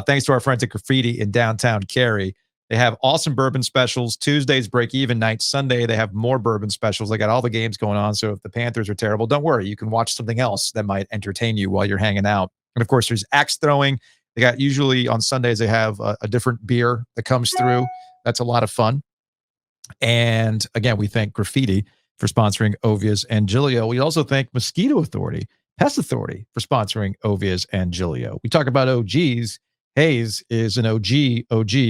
Thanks to our friends at Graffiti in downtown Cary. They have awesome bourbon specials. Tuesdays break even night. Sunday, they have more bourbon specials. They got all the games going on. So if the Panthers are terrible, don't worry. You can watch something else that might entertain you while you're hanging out. And of course, there's axe throwing. They got, usually on Sundays, they have a different beer that comes through. That's a lot of fun. And again, we thank Graffiti for sponsoring Ovia's and Gilio. We also thank Mosquito Authority, Pest Authority, for sponsoring Ovia's and Gilio. We talk about OGs. Hayes is an OG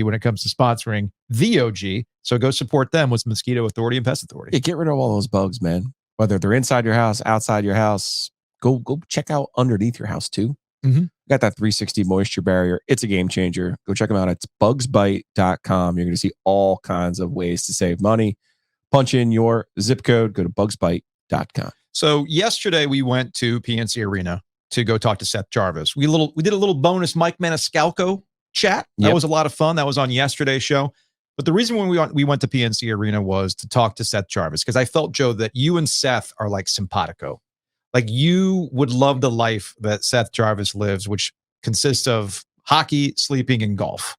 when it comes to sponsoring the OG. So go support them with Mosquito Authority and Pest Authority. Yeah, get rid of all those bugs, man. Whether they're inside your house, outside your house, go check out underneath your house too. Mm-hmm. Got that 360 moisture barrier. It's a game changer. Go check them out. It's bugsbite.com. You're going to see all kinds of ways to save money. Punch in your zip code. Go to bugsbite.com. So yesterday we went to PNC Arena to go talk to Seth Jarvis. We did a little bonus Mike Maniscalco chat. That was a lot of fun. That was on yesterday's show. But the reason when we went to PNC Arena was to talk to Seth Jarvis, because I felt, Joe, that you and Seth are like simpatico. Like you would love the life that Seth Jarvis lives, which consists of hockey, sleeping, and golf.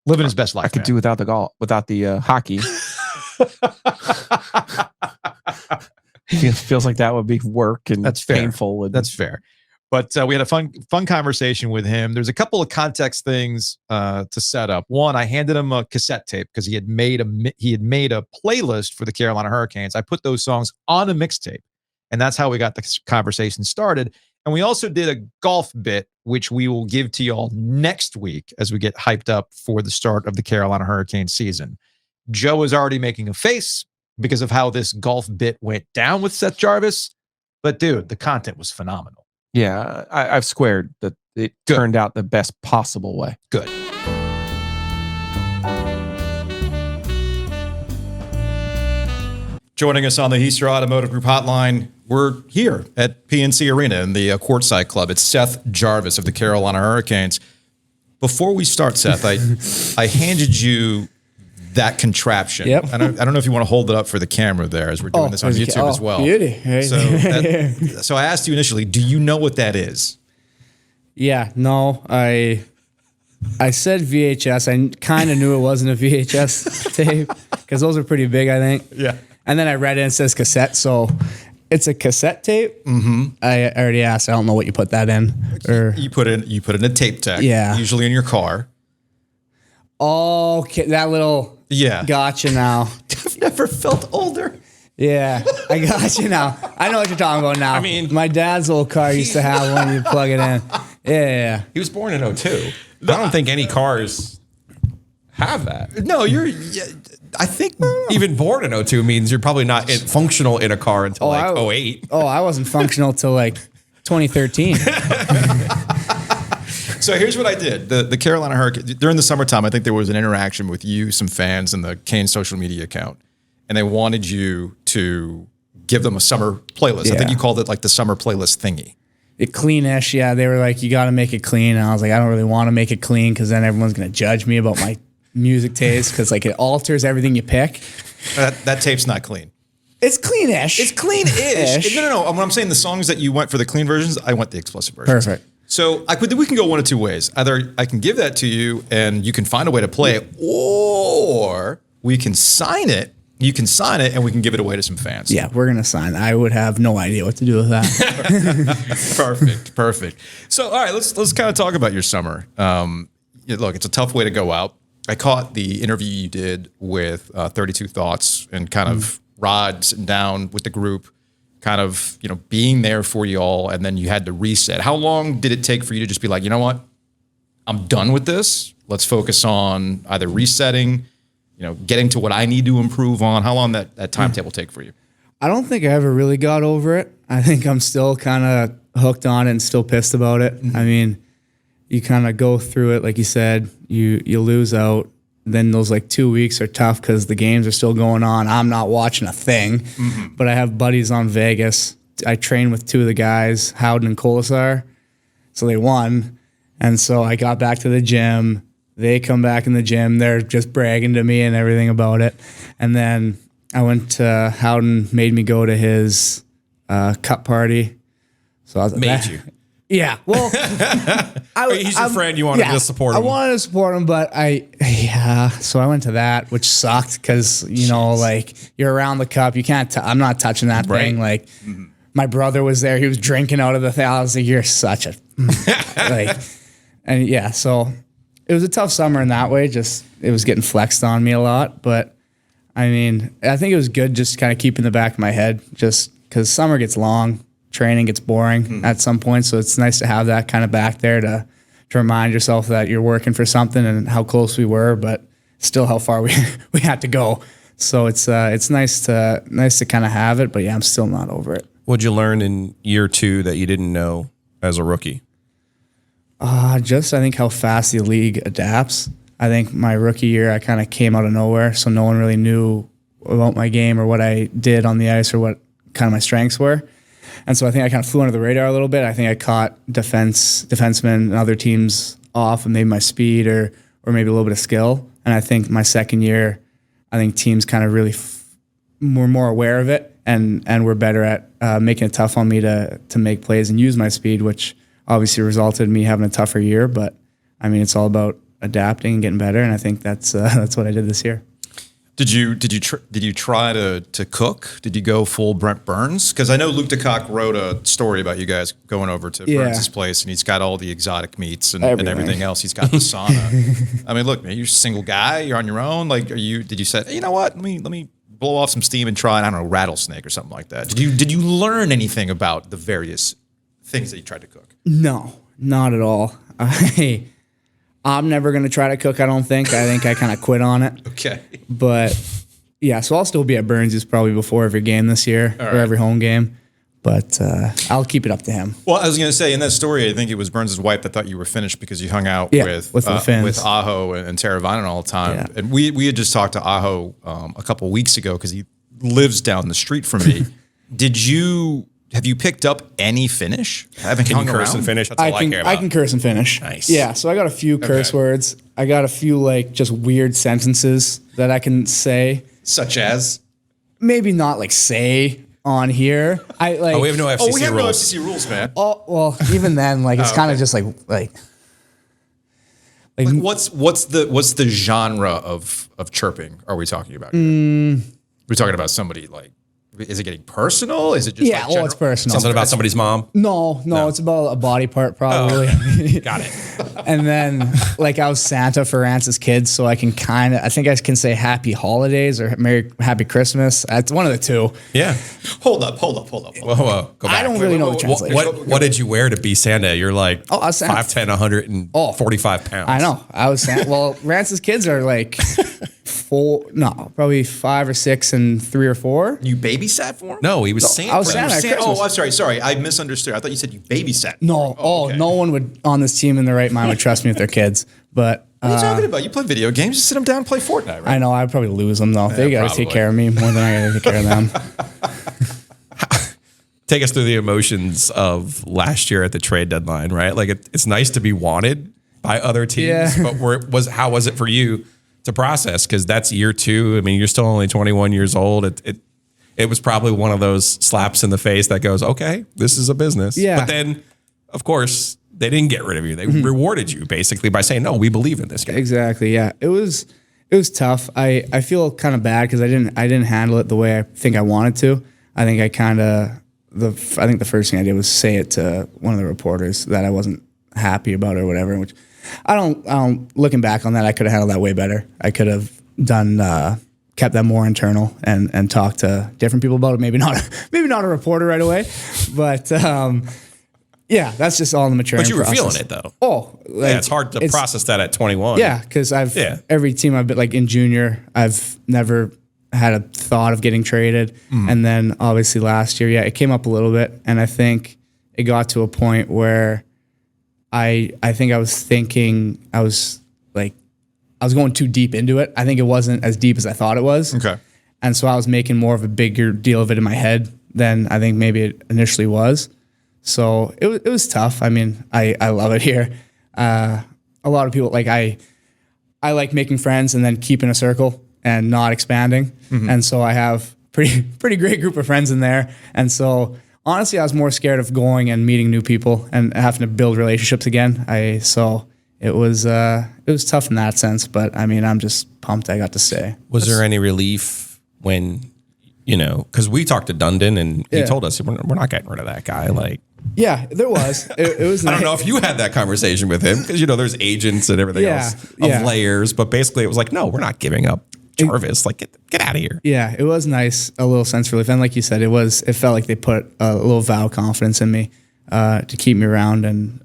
Living his best life. I could do without the golf, without the hockey. Feels like that would be work and that's fair. Painful. And that's fair. But we had a fun conversation with him. There's a couple of context things to set up. One, I handed him a cassette tape because he had made a playlist for the Carolina Hurricanes. I put those songs on a mixtape, and that's how we got the conversation started. And we also did a golf bit, which we will give to y'all next week as we get hyped up for the start of the Carolina Hurricanes season. Joe is already making a face because of how this golf bit went down with Seth Jarvis. But dude, the content was phenomenal. Yeah, I've squared that it turned out the best possible way. Good. Joining us on the Heister Automotive Group hotline, we're here at PNC Arena in the Courtside Club. It's Seth Jarvis of the Carolina Hurricanes. Before we start, Seth, I handed you that contraption. Yep. I don't know if you want to hold it up for the camera there as we're doing this on YouTube as well. Beauty. So I asked you initially, do you know what that is? Yeah, no, I said VHS. I kind of knew it wasn't a VHS tape because those are pretty big, I think. Yeah. And then I read it and it says cassette, so it's a cassette tape. Mm-hmm. I already asked. I don't know what you put that in. Or you put in a tape deck. Yeah. Usually in your car. Oh, that little. Yeah. Gotcha now. I've never felt older. Yeah, I got you now. I know what you're talking about now. I mean, my dad's old car used to have one. You plug it in. Yeah. He was born in 2002. I don't think any cars have that. No, I think even born in 2002 means you're probably not functional in a car until 2008. Oh, I wasn't functional till like 2013. So here's what I did. The Carolina Hurricanes, during the summertime, I think there was an interaction with you, some fans, and the Canes social media account. And they wanted you to give them a summer playlist. Yeah. I think you called it like the summer playlist thingy. It cleanish, yeah. They were like, you got to make it clean. And I was like, I don't really want to make it clean because then everyone's going to judge me about my music taste because like it alters everything you pick. That tape's not clean. It's cleanish. It's clean-ish. No. When I'm saying the songs that you went for the clean versions, I went the explicit versions. Perfect. So we can go one of two ways. Either I can give that to you and you can find a way to play it, or we can sign it. You can sign it and we can give it away to some fans. Yeah, we're going to sign. I would have no idea what to do with that. Perfect. So, all right, let's kind of talk about your summer. Look, it's a tough way to go out. I caught the interview you did with 32 Thoughts and kind of Rod sitting down with the group, kind of, being there for you all, and then you had to reset. How long did it take for you to just be like, you know what? I'm done with this. Let's focus on either resetting, getting to what I need to improve on. How long that timetable take for you? I don't think I ever really got over it. I think I'm still kind of hooked on it and still pissed about it. Mm-hmm. I mean, you kind of go through it, like you said, you lose out. Then those like 2 weeks are tough because the games are still going on. I'm not watching a thing, but I have buddies on Vegas. I train with two of the guys, Howden and Colasar. So they won. And so I got back to the gym. They come back in the gym. They're just bragging to me and everything about it. And then I went to Howden, made me go to his cup party. So I was made you. Yeah, well, he's your friend. You wanted to support him. I wanted to support him, but so I went to that, which sucked because like you're around the cup, you can't. I'm not touching that thing. Like my brother was there, he was drinking out of the thing. I was like, you're such a so it was a tough summer in that way. Just it was getting flexed on me a lot, but I mean, I think it was good just kind of keep in the back of my head, just because summer gets long. Training gets boring at some point, so it's nice to have that kind of back there to remind yourself that you're working for something and how close we were, but still how far we had to go. So it's nice to kind of have it, but yeah, I'm still not over it. What'd you learn in year 2 that you didn't know as a rookie? Just I think how fast the league adapts. I think my rookie year I kind of came out of nowhere, so no one really knew about my game or what I did on the ice or what kind of my strengths were. And so I think I kind of flew under the radar a little bit. I think I caught defensemen and other teams off and maybe my speed or maybe a little bit of skill. And I think my second year, I think teams kind of really were more aware of it and were better at making it tough on me to make plays and use my speed, which obviously resulted in me having a tougher year. But I mean, it's all about adapting and getting better, and I think that's what I did this year. Did you try to cook? Did you go full Brent Burns? Because I know Luke DeCock wrote a story about you guys going over to Burns' place, and he's got all the exotic meats and everything else. He's got the sauna. I mean, look, man, you're a single guy. You're on your own. Like, did you say, hey, you know what? Let me blow off some steam and try, I don't know, rattlesnake or something like that? Did you learn anything about the various things that you tried to cook? No, not at all. I'm never going to try to cook, I don't think. I think I kind of quit on it. Okay. But, yeah, so I'll still be at Burns' probably before every game this year or every home game. But I'll keep it up to him. Well, I was going to say, in that story, I think it was Burns' wife that thought you were finished because you hung out with Aho and Teravainen all the time. Yeah. And we had just talked to Aho a couple of weeks ago because he lives down the street from me. Have you picked up any Finnish? Can you curse and finish? That's all I care about. I can curse and finish. Nice. Yeah, so I got a few curse words. I got a few like just weird sentences that I can say. Such as? Maybe not like say on here. We have no FCC rules. We have no FCC rules, man. Oh, well, even then, like it's kind of just like what's the genre of chirping are we talking about here? We're talking about somebody like, is it getting personal? Is it just it's personal. Something about somebody's mom? No, it's about a body part probably. Got it. And then like I was Santa for Rance's kids, so I think I can say happy holidays or happy Christmas. It's one of the two. Yeah. Hold up. Whoa. Go back. I don't really know the translation. What did you wear to be Santa? You're like I was Santa. 5'10", 145 pounds. I know. I was Santa. Well, Rance's kids are like probably 5 or 6 and 3 or 4. You babysat for him? No, he was Santa. I was Santa at Christmas. Oh, I'm sorry. I misunderstood. I thought you said you babysat. No. Okay. No one would on this team in their right mind would trust me with their kids. But what are you talking about? You play video games. Just sit them down and play Fortnite, right? I know. I'd probably lose them though. They got to take care of me more than I got to take care of them. Take us through the emotions of last year at the trade deadline, right? Like it's nice to be wanted by other teams, but how was it for you to process? Because that's year 2. I mean, you're still only 21 years old. It was probably one of those slaps in the face that goes, okay, this is a business. Yeah. But then, of course, they didn't get rid of you. They rewarded you basically by saying, no, we believe in this guy. Exactly. Yeah. It was tough. I feel kind of bad because I didn't handle it the way I think I wanted to. I think the first thing I did was say it to one of the reporters that I wasn't happy about it or whatever, which I don't looking back on that, I could have handled that way better. I could have kept that more internal and talked to different people about it. Maybe not a reporter right away, but yeah, that's just all in the maturing But you were process. feeling it though. Oh, like, it's hard to process that at 21. Yeah, because every team I've been like in junior, I've never had a thought of getting traded, and then obviously last year, it came up a little bit, and I think it got to a point where I think I was thinking I was going too deep into it. I think it wasn't as deep as I thought it was. Okay. And so I was making more of a bigger deal of it in my head than I think maybe it initially was. So it was tough. I mean, I love it here. A lot of people I like making friends and then keeping a circle and not expanding. And so I have pretty great group of friends in there. And so honestly, I was more scared of going and meeting new people and having to build relationships again. So it was tough in that sense, but I mean, I'm just pumped I got to stay. Was there any relief when, because we talked to Dundon and he told us we're not getting rid of that guy. Like, yeah, there was. It was. I don't know if you had that conversation with him because there's agents and everything else of layers, but basically it was like, no, we're not giving up Jarvis. Like, get out of here. Yeah, it was nice, a little sense of relief, and like you said, it felt like they put a little vow of confidence in me to keep me around, and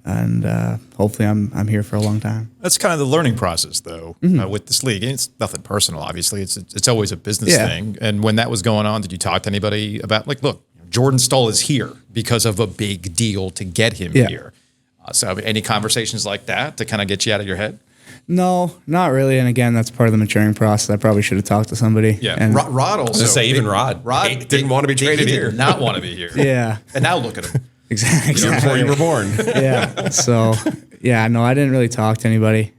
hopefully I'm here for a long time. That's kind of the learning process, though, with this league. And it's nothing personal, obviously. It's always a business thing. And when that was going on, did you talk to anybody about look, Jordan Staal is here because of a big deal to get him here? So any conversations like that to kind of get you out of your head? No, not really. And again, that's part of the maturing process. I probably should have talked to somebody. Yeah, and Rod also. Rod didn't want to be traded here. Did not want to be here. Yeah. And now look at him. Exactly. Before you were born. Yeah. So, no, I didn't really talk to anybody.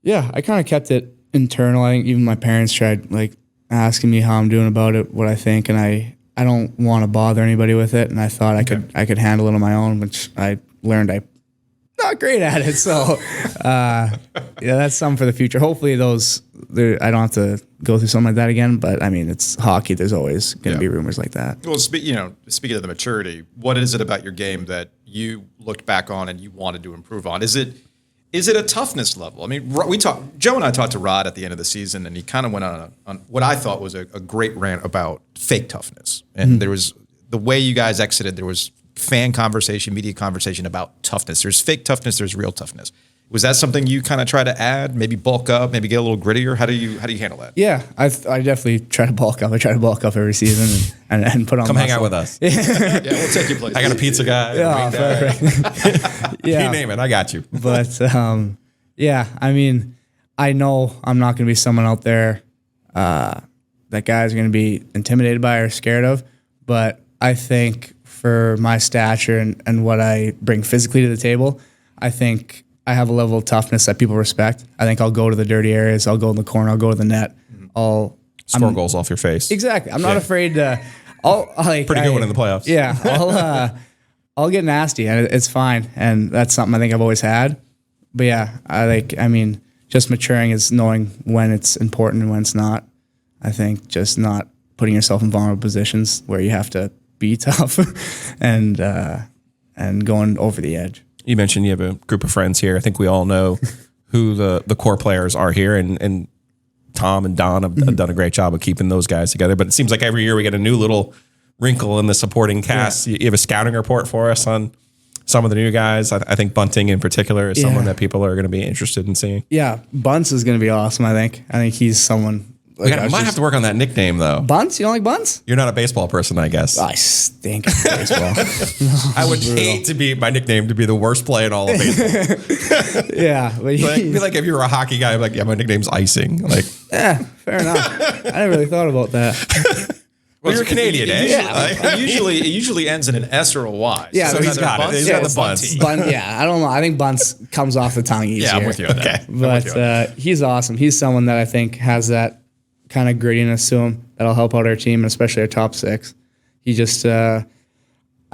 Yeah, I kind of kept it internal. I think even my parents tried like asking me how I'm doing about it, what I think, and I don't want to bother anybody with it. And I thought I could handle it on my own, which I learned I'm not great at it. So yeah, that's something for the future. Hopefully I don't have to go through something like that again. But I mean, it's hockey. There's always going to be rumors like that. Well, speaking of the maturity, what is it about your game that you looked back on and you wanted to improve on? Is it a toughness level? I mean, Joe and I talked to Rod at the end of the season, and he kind of went on what I thought was a great rant about fake toughness. And there was the way you guys exited. There was fan conversation, media conversation about toughness. There's fake toughness. There's real toughness. Was that something you kind of try to add? Maybe bulk up. Maybe get a little grittier. How do you handle that? Yeah, I definitely try to bulk up. I try to bulk up every season and put on. Come muscle. hang out with us. Yeah, we'll take you places. I got a pizza guy. Yeah, You name it, I got you. But yeah, I mean, I know I'm not going to be someone out there that guys are going to be intimidated by or scared of. But I think for my stature and what I bring physically to the table, I think I have a level of toughness that people respect. I think I'll go to the dirty areas. I'll go in the corner. I'll go to the net. I'll Score goals off your face. Exactly. I'm not afraid to. Pretty good one in the playoffs. Yeah, I'll get nasty and it's fine, and that's something I think I've always had. But yeah, I mean, just maturing is knowing when it's important and when it's not. I think just not putting yourself in vulnerable positions where you have to be tough and going over the edge. You mentioned you have a group of friends here. I think we all know who the core players are here, and Tom and Don have done a great job of keeping those guys together. But it seems like every year we get a new little wrinkle in the supporting cast. Yeah. You have a scouting report for us on some of the new guys. I think Bunting in particular is someone that people are going to be interested in seeing. Yeah, Bunts is going to be awesome, I think he's someone... We might have to work on that nickname, though. Bunts? You don't like Bunts? You're not a baseball person, I guess. I stink at baseball. I would hate to be my nickname to be the worst play in all of baseball. Yeah. But Be like if you were a hockey guy, I'm like, yeah, my nickname's Icing. Like, yeah, fair enough. I never really thought about that. well, you're Canadian, eh? Yeah. It usually ends in an S or a Y. Yeah, so he's got it. He's got the Bunts. Yeah, I don't know. I think Bunts comes off the tongue easier. Yeah, I'm with you on that. But he's awesome. He's someone that I think has that kind of grittiness to him that'll help out our team, and especially our top six. He just, I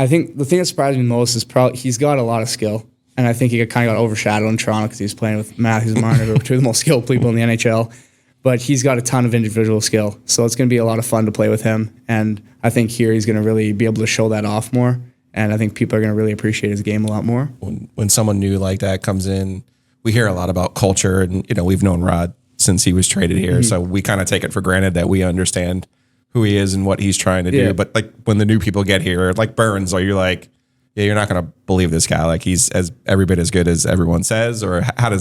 think the thing that surprised me most is probably he's got a lot of skill, and I think he kind of got overshadowed in Toronto because he was playing with Matthews and Marner, who are two of the most skilled people in the NHL. But he's got a ton of individual skill, so it's going to be a lot of fun to play with him. And I think here he's going to really be able to show that off more, and I think people are going to really appreciate his game a lot more. When someone new like that comes in, we hear a lot about culture, and we've known Rod since he was traded here. So we kind of take it for granted that we understand who he is and what he's trying to do. But like when the new people get here, like Burns, are you like, yeah, you're not going to believe this guy. Like he's every bit as good as everyone says, or how do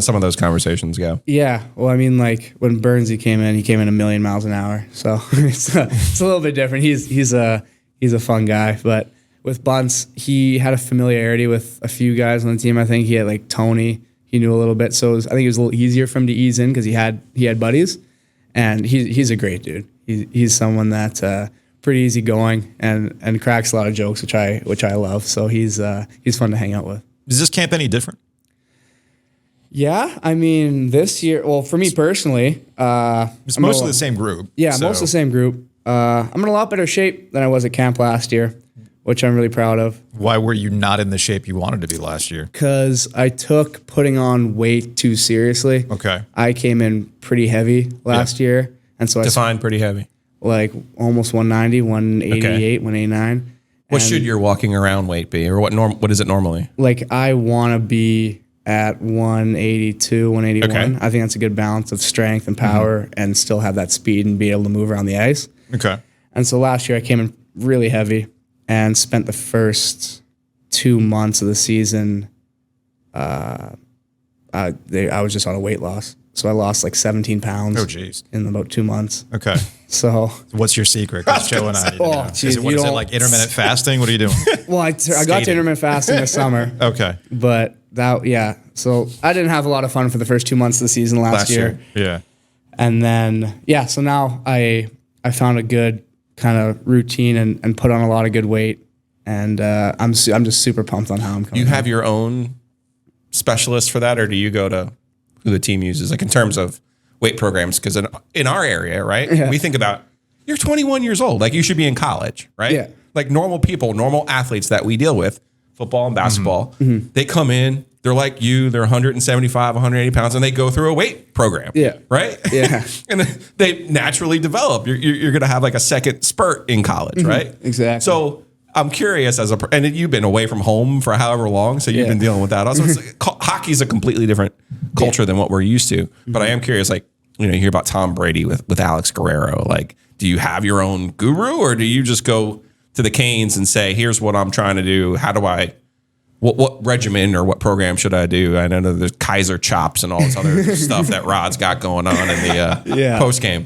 some of those conversations go? Yeah. Well, I mean, like when Burnsy came in a million miles an hour. So it's a little bit different. He's a fun guy, but with Bunts, he had a familiarity with a few guys on the team. I think he had like Tony. He knew a little bit, so I think it was a little easier for him to ease in because he had buddies, and he's a great dude. He's someone that's pretty easygoing and cracks a lot of jokes, which I love. So he's fun to hang out with. Is this camp any different? Yeah, I mean this year. Well, for me personally, It's mostly the same group. Yeah, most of the same group. I'm in a lot better shape than I was at camp last year, which I'm really proud of. Why were you not in the shape you wanted to be last year? Because I took putting on weight too seriously. Okay. I came in pretty heavy last year. And so Define pretty heavy. Like almost 190, 188, 189. What should your walking around weight be? Or what is it normally? Like I want to be at 182, 181. Okay. I think that's a good balance of strength and power and still have that speed and be able to move around the ice. Okay. And so last year I came in really heavy and spent the first 2 months of the season. I was just on a weight loss, so I lost like 17 pounds. Oh, geez. In about 2 months. Okay. So what's your secret? Because Joe and I need to know. Geez, Is it like intermittent fasting? What are you doing? Well, I got to intermittent fasting this summer. Okay. But so I didn't have a lot of fun for the first 2 months of the season last year. Yeah. And then so now I found a good kind of routine and put on a lot of good weight, and I'm just super pumped on how I'm coming. You have your own specialist for that, or do you go to who the team uses, like in terms of weight programs. Because in our area, right, we think about you're 21 years old, like you should be in college, right? Yeah. Like normal people, normal athletes that we deal with, football and basketball, they come in, they're like you, they're 175, 180 pounds, and they go through a weight program. Yeah. Right? Yeah. And they naturally develop. You're going to have like a second spurt in college, right? Exactly. So I'm curious and you've been away from home for however long, so you've been dealing with that. Also, hockey's a completely different culture than what we're used to. But I am curious, like, you hear about Tom Brady with Alex Guerrero. Like, do you have your own guru, or do you just go to the Canes and say, here's what I'm trying to do. How do I, what regimen or what program should I do? I know there's Kaiser chops and all this other stuff that Rod's got going on in the post game.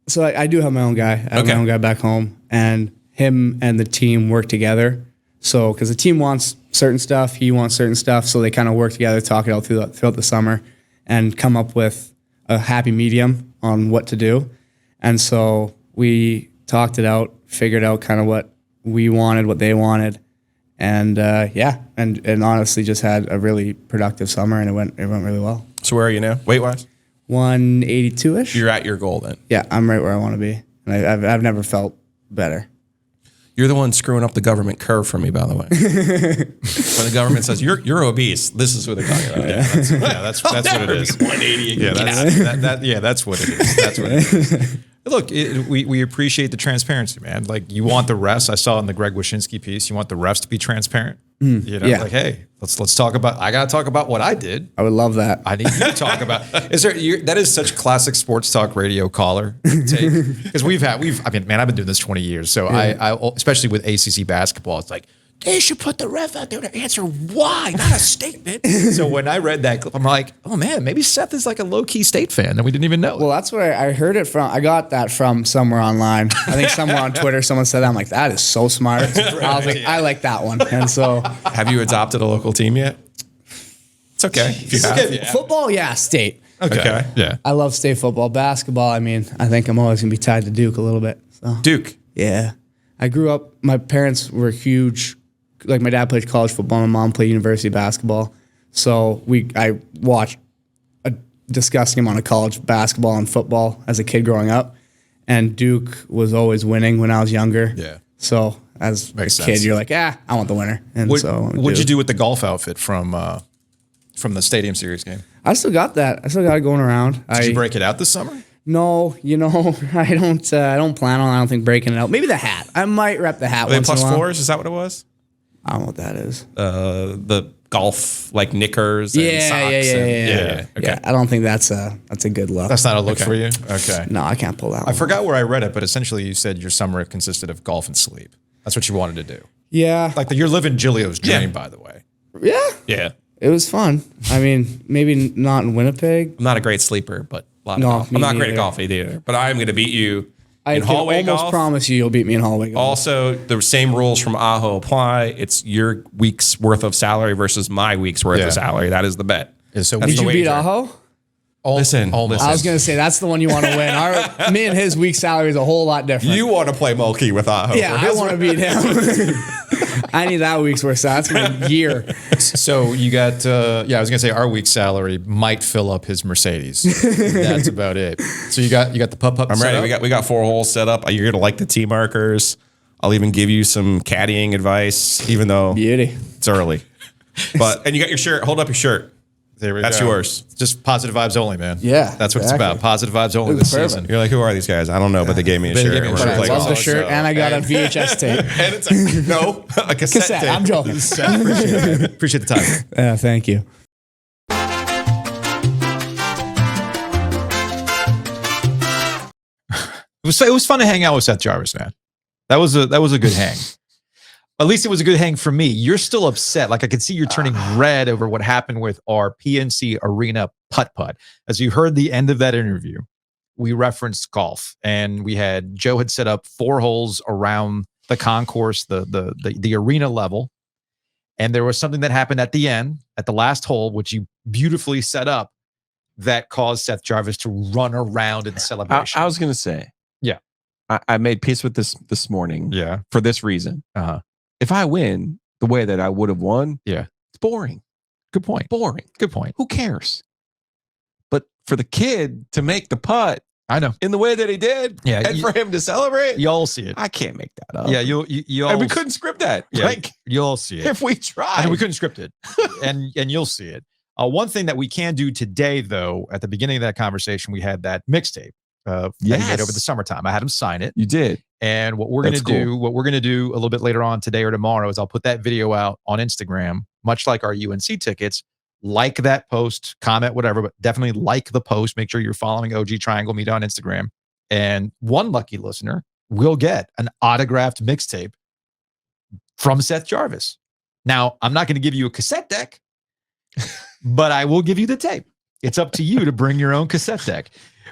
So I do have my own guy. I have my own guy back home, and him and the team work together. So, because the team wants certain stuff, he wants certain stuff. So they kind of work together, talk it out throughout the summer and come up with a happy medium on what to do. And so we talked it out, figured out kind of what we wanted, what they wanted, and and honestly just had a really productive summer, and it went really well. So where are you now, weight wise? 182-ish. You're at your goal then. Yeah, I'm right where I want to be, and I've never felt better. You're the one screwing up the government curve for me, by the way. When the government says you're obese, this is what they're talking about. That's what it is. 180 again. That's what it is. That's what it is. Look, we appreciate the transparency, man. Like, you want the refs. I saw in the Greg Wyshynski piece, you want the refs to be transparent. Like, hey, let's talk about. I got to talk about what I did. I would love that. I need you to talk about. That is such classic sports talk radio caller take, because I've been doing this 20 years, so I especially with ACC basketball, it's like, they should put the ref out there to answer why, not a statement. So when I read that clip, I'm like, oh man, maybe Seth is like a low-key State fan that we didn't even know. Well, that's where I heard it from. I got that from somewhere online. I think somewhere on Twitter, someone said that. I'm like, that is so smart. I was like, I like that one. And so, have you adopted a local team yet? It's okay. If you have. Football, State. Okay. Yeah. I love State football. Basketball, I think I'm always going to be tied to Duke a little bit. So. Duke. Yeah. I grew up, my parents were huge. Like, my dad played college football, my mom played university basketball. So I watched a discussing amount of college basketball and football as a kid growing up. And Duke was always winning when I was younger. Yeah. So as a kid, you're like, I want the winner. And what'd you do with the golf outfit from the Stadium Series game? I still got that. I still got it going around. Did you break it out this summer? No, I don't plan on. I don't think breaking it out. Maybe the hat. I might rep the hat. Were they once in a while. +4s? Is that what it was? I don't know what that is. The golf like knickers and socks. Yeah. Okay. Yeah, I don't think that's a good look. That's not a look for you? Okay. No, I can't pull that one. I forgot where I read it, but essentially you said your summer consisted of golf and sleep. That's what you wanted to do. Yeah. Like you're living Giglio's dream, by the way. Yeah. Yeah. It was fun. Maybe not in Winnipeg. I'm not a great sleeper, but a lot of golf. I'm not great at golf either, but I'm going to beat you in hallway golf. I almost promise you'll beat me in hallway golf. Also, the same rules from Aho apply. It's your week's worth of salary versus my week's worth of salary. That is the bet. So did you beat Aho? Listen. I was going to say, that's the one you want to win. Me and his week's salary is a whole lot different. You want to play Mulkey with Aho. Yeah, I want to beat him. I need that week's worth. That's my year. So you got, I was going to say our week's salary might fill up his Mercedes. That's about it. So you got the pup-up I'm ready. We got 4 holes set up. You're going to like the tee markers. I'll even give you some caddying advice, even though it's early. And you got your shirt. Hold up your shirt. There we That's go. yours. Just positive vibes only, man. Yeah, that's what it's about. Positive vibes only this season. You're like, who are these guys? I don't know, but they gave me a shirt. But I love the shirt, and I got a VHS tape. And it's a cassette tape. I'm joking. Appreciate the time. Yeah, thank you. It was fun to hang out with Seth Jarvis, man. That was a good hang. At least it was a good hang for me. You're still upset. Like, I can see you're turning red over what happened with our PNC Arena putt-putt. As you heard the end of that interview, we referenced golf, and Joe had set up 4 holes around the concourse, the arena level. And there was something that happened at the end, at the last hole, which you beautifully set up, that caused Seth Jarvis to run around in celebration. I was going to say, yeah, I made peace with this morning. Yeah, for this reason. If I win the way that I would have won, it's boring. Good point. Boring. Good point. Who cares? But for the kid to make the putt I know. in the way that he did, and for him to celebrate, Y'all see it. I can't make that up. Yeah, you and we couldn't script that. Yeah, Like, you'll see it. if we tried. And we couldn't script it. and you'll see it. One thing that we can do today, though, at the beginning of that conversation, we had that mixtape that he made over the summertime. I had him sign it. You did. And what we're going to do, what we're going to do a little bit later on today or tomorrow is I'll put that video out on Instagram, much like our UNC tickets. Like that post, comment, whatever, but definitely like the post. Make sure you're following OG Triangle Media on Instagram. And one lucky listener will get an autographed mixtape from Seth Jarvis. Now, I'm not going to give you a cassette deck, but I will give you the tape. It's up to you to bring your own cassette deck.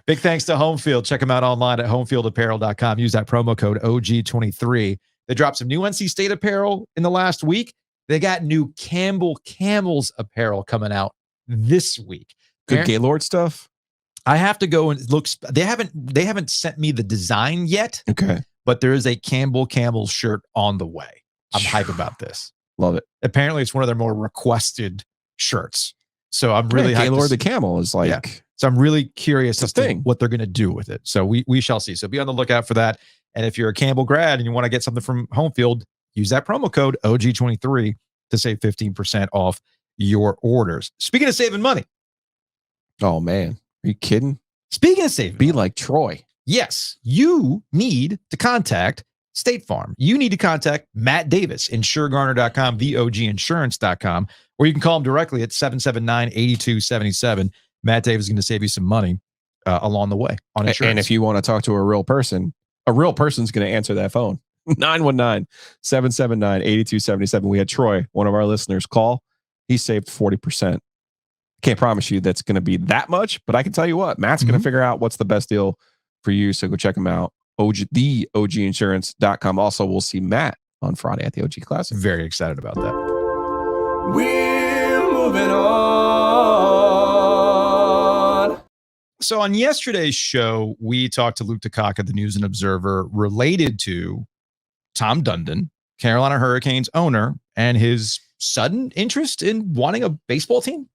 Big thanks to Homefield. Check them out online at homefieldapparel.com. Use that promo code OG23. They dropped some new NC State apparel in the last week. They got new Campbell Camels apparel coming out this week. Good Gaylord stuff. I have to go and look. They haven't sent me the design yet. Okay. But there is a Campbell Camels shirt on the way. I'm hype about this. Love it. Apparently, it's one of their more requested shirts. So I'm really hyped. Gaylord the Camel is like. Yeah. So I'm really curious as to thing. what they're going to do with it. So we shall see. So be on the lookout for that. And if you're a Campbell grad and you want to get something from Homefield, use that promo code OG23 to save 15% off your orders. Speaking of saving money. Oh, man. Are you kidding? Speaking of saving Be money, like Troy. Yes, you need to contact State Farm. You need to contact Matt Davis, InsureGarner.com, VOGinsurance.com, or you can call him directly at 779-8277. Matt Davis is going to save you some money along the way on insurance. And if you want to talk to a real person's going to answer that phone. 919-779-8277. We had Troy, one of our listeners, call. He saved 40%. Can't promise you that's going to be that much, but I can tell you what, Matt's going to figure out what's the best deal for you. So go check him out. TheOGinsurance.com. Also, we'll see Matt on Friday at the OG Classic. Very excited about that. We're moving on. So on yesterday's show, we talked to Luke Takaka, the News and Observer, related to Tom Dundon, Carolina Hurricanes owner, and his sudden interest in wanting a baseball team.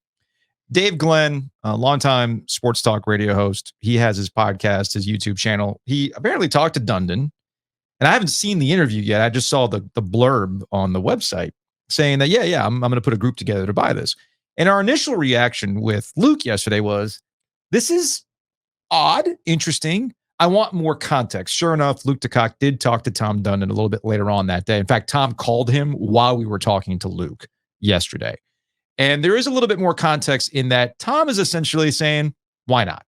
Dave Glenn, a longtime sports talk radio host, he has his podcast, his YouTube channel. He apparently talked to Dundon, and I haven't seen the interview yet. I just saw the blurb on the website saying that, I'm going to put a group together to buy this. And our initial reaction with Luke yesterday was, this is odd, interesting. I want more context. Sure enough, Luke Takak did talk to Tom Dundon a little bit later on that day. In fact, Tom called him while we were talking to Luke yesterday. And there is a little bit more context in that Tom is essentially saying, why not?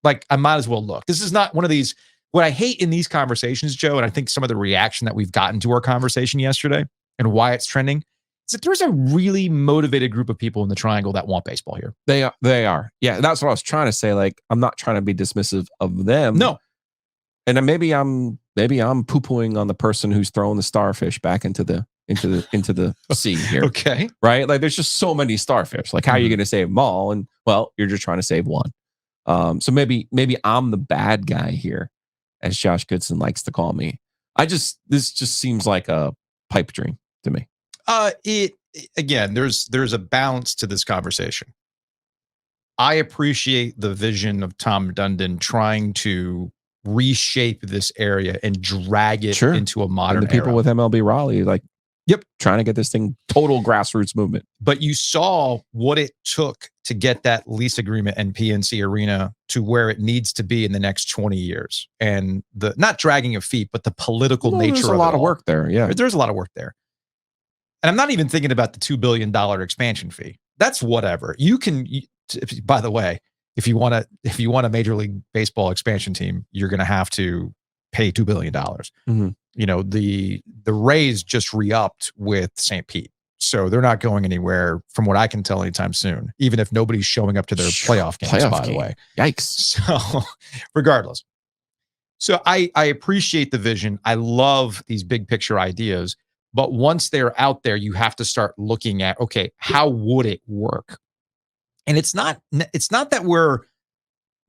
Like, I might as well look. This is not one of these, what I hate in these conversations, Joe, and I think some of the reaction that we've gotten to our conversation yesterday and why it's trending, is that there's a really motivated group of people in the Triangle that want baseball here. They are. Yeah, that's what I was trying to say. Like, I'm not trying to be dismissive of them. No. And then maybe I'm poo-pooing on the person who's throwing the starfish back into the sea here. Okay. Right? Like, there's just so many starfish. Like, how are you going to save them all? And well, you're just trying to save one. So maybe I'm the bad guy here, as Josh Goodson likes to call me. This just seems like a pipe dream to me. Again, there's a balance to this conversation. I appreciate the vision of Tom Dundon trying to reshape this area and drag it into a modern and the people era. with MLB Raleigh, like, trying to get this thing total grassroots movement. But you saw what it took to get that lease agreement and PNC Arena to where it needs to be in the next 20 years. And the not dragging of feet, but the political nature there's of a lot it of all. work there. Yeah. There's a lot of work there. And I'm not even thinking about the $2 billion expansion fee. That's whatever. By the way, if you want a Major League Baseball expansion team, you're going to have to pay $2 billion. Mm-hmm. You know, the Rays just re-upped with St. Pete. So they're not going anywhere from what I can tell anytime soon, even if nobody's showing up to their playoff games, by the way. Yikes. So regardless. So I appreciate the vision. I love these big picture ideas. But once they're out there, you have to start looking at, okay, how would it work? And it's not that we're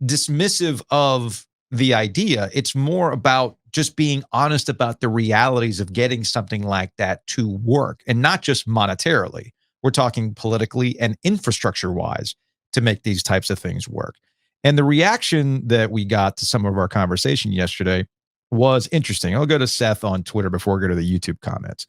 dismissive of the idea. It's more about just being honest about the realities of getting something like that to work, and not just monetarily, We're talking politically and infrastructure-wise to make these types of things work. And the reaction that we got to some of our conversation yesterday was interesting. I'll go to Seth on Twitter before I go to the YouTube comments.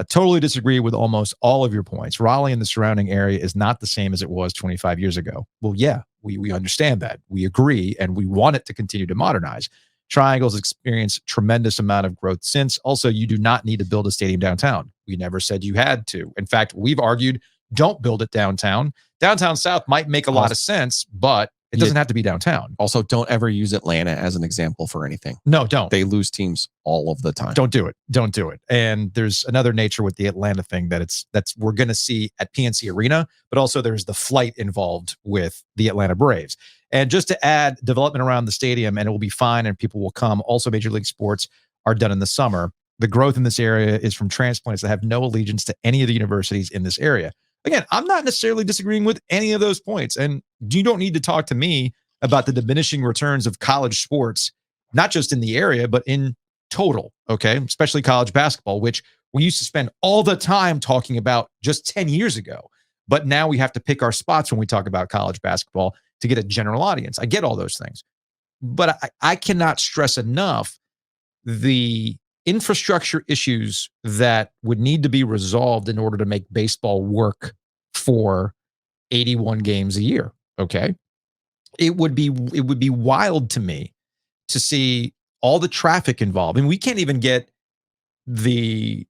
Totally disagree with almost all of your points. Raleigh and the surrounding area is not the same as it was 25 years ago. Well, yeah, we understand that. We agree, and we want it to continue to modernize. Triangle's experienced tremendous amount of growth since. Also, you do not need to build a stadium downtown. We never said you had to. In fact, we've argued, don't build it downtown. Downtown South might make a lot of sense, but it doesn't have to be downtown. Also, don't ever use Atlanta as an example for anything. No, don't. They lose teams all of the time. Don't do it. Don't do it. And there's another nature with the Atlanta thing that's we're going to see at PNC Arena, but also there's the flight involved with the Atlanta Braves. And just to add development around the stadium, and it will be fine and people will come. Also, Major League Sports are done in the summer. The growth in this area is from transplants that have no allegiance to any of the universities in this area. Again, I'm not necessarily disagreeing with any of those points. And you don't need to talk to me about the diminishing returns of college sports, not just in the area, but in total, okay? Especially college basketball, which we used to spend all the time talking about just 10 years ago. But now we have to pick our spots when we talk about college basketball to get a general audience. I get all those things. But I cannot stress enough the infrastructure issues that would need to be resolved in order to make baseball work for 81 games a year. Okay. It would be wild to me to see all the traffic involved. I mean, we can't even get the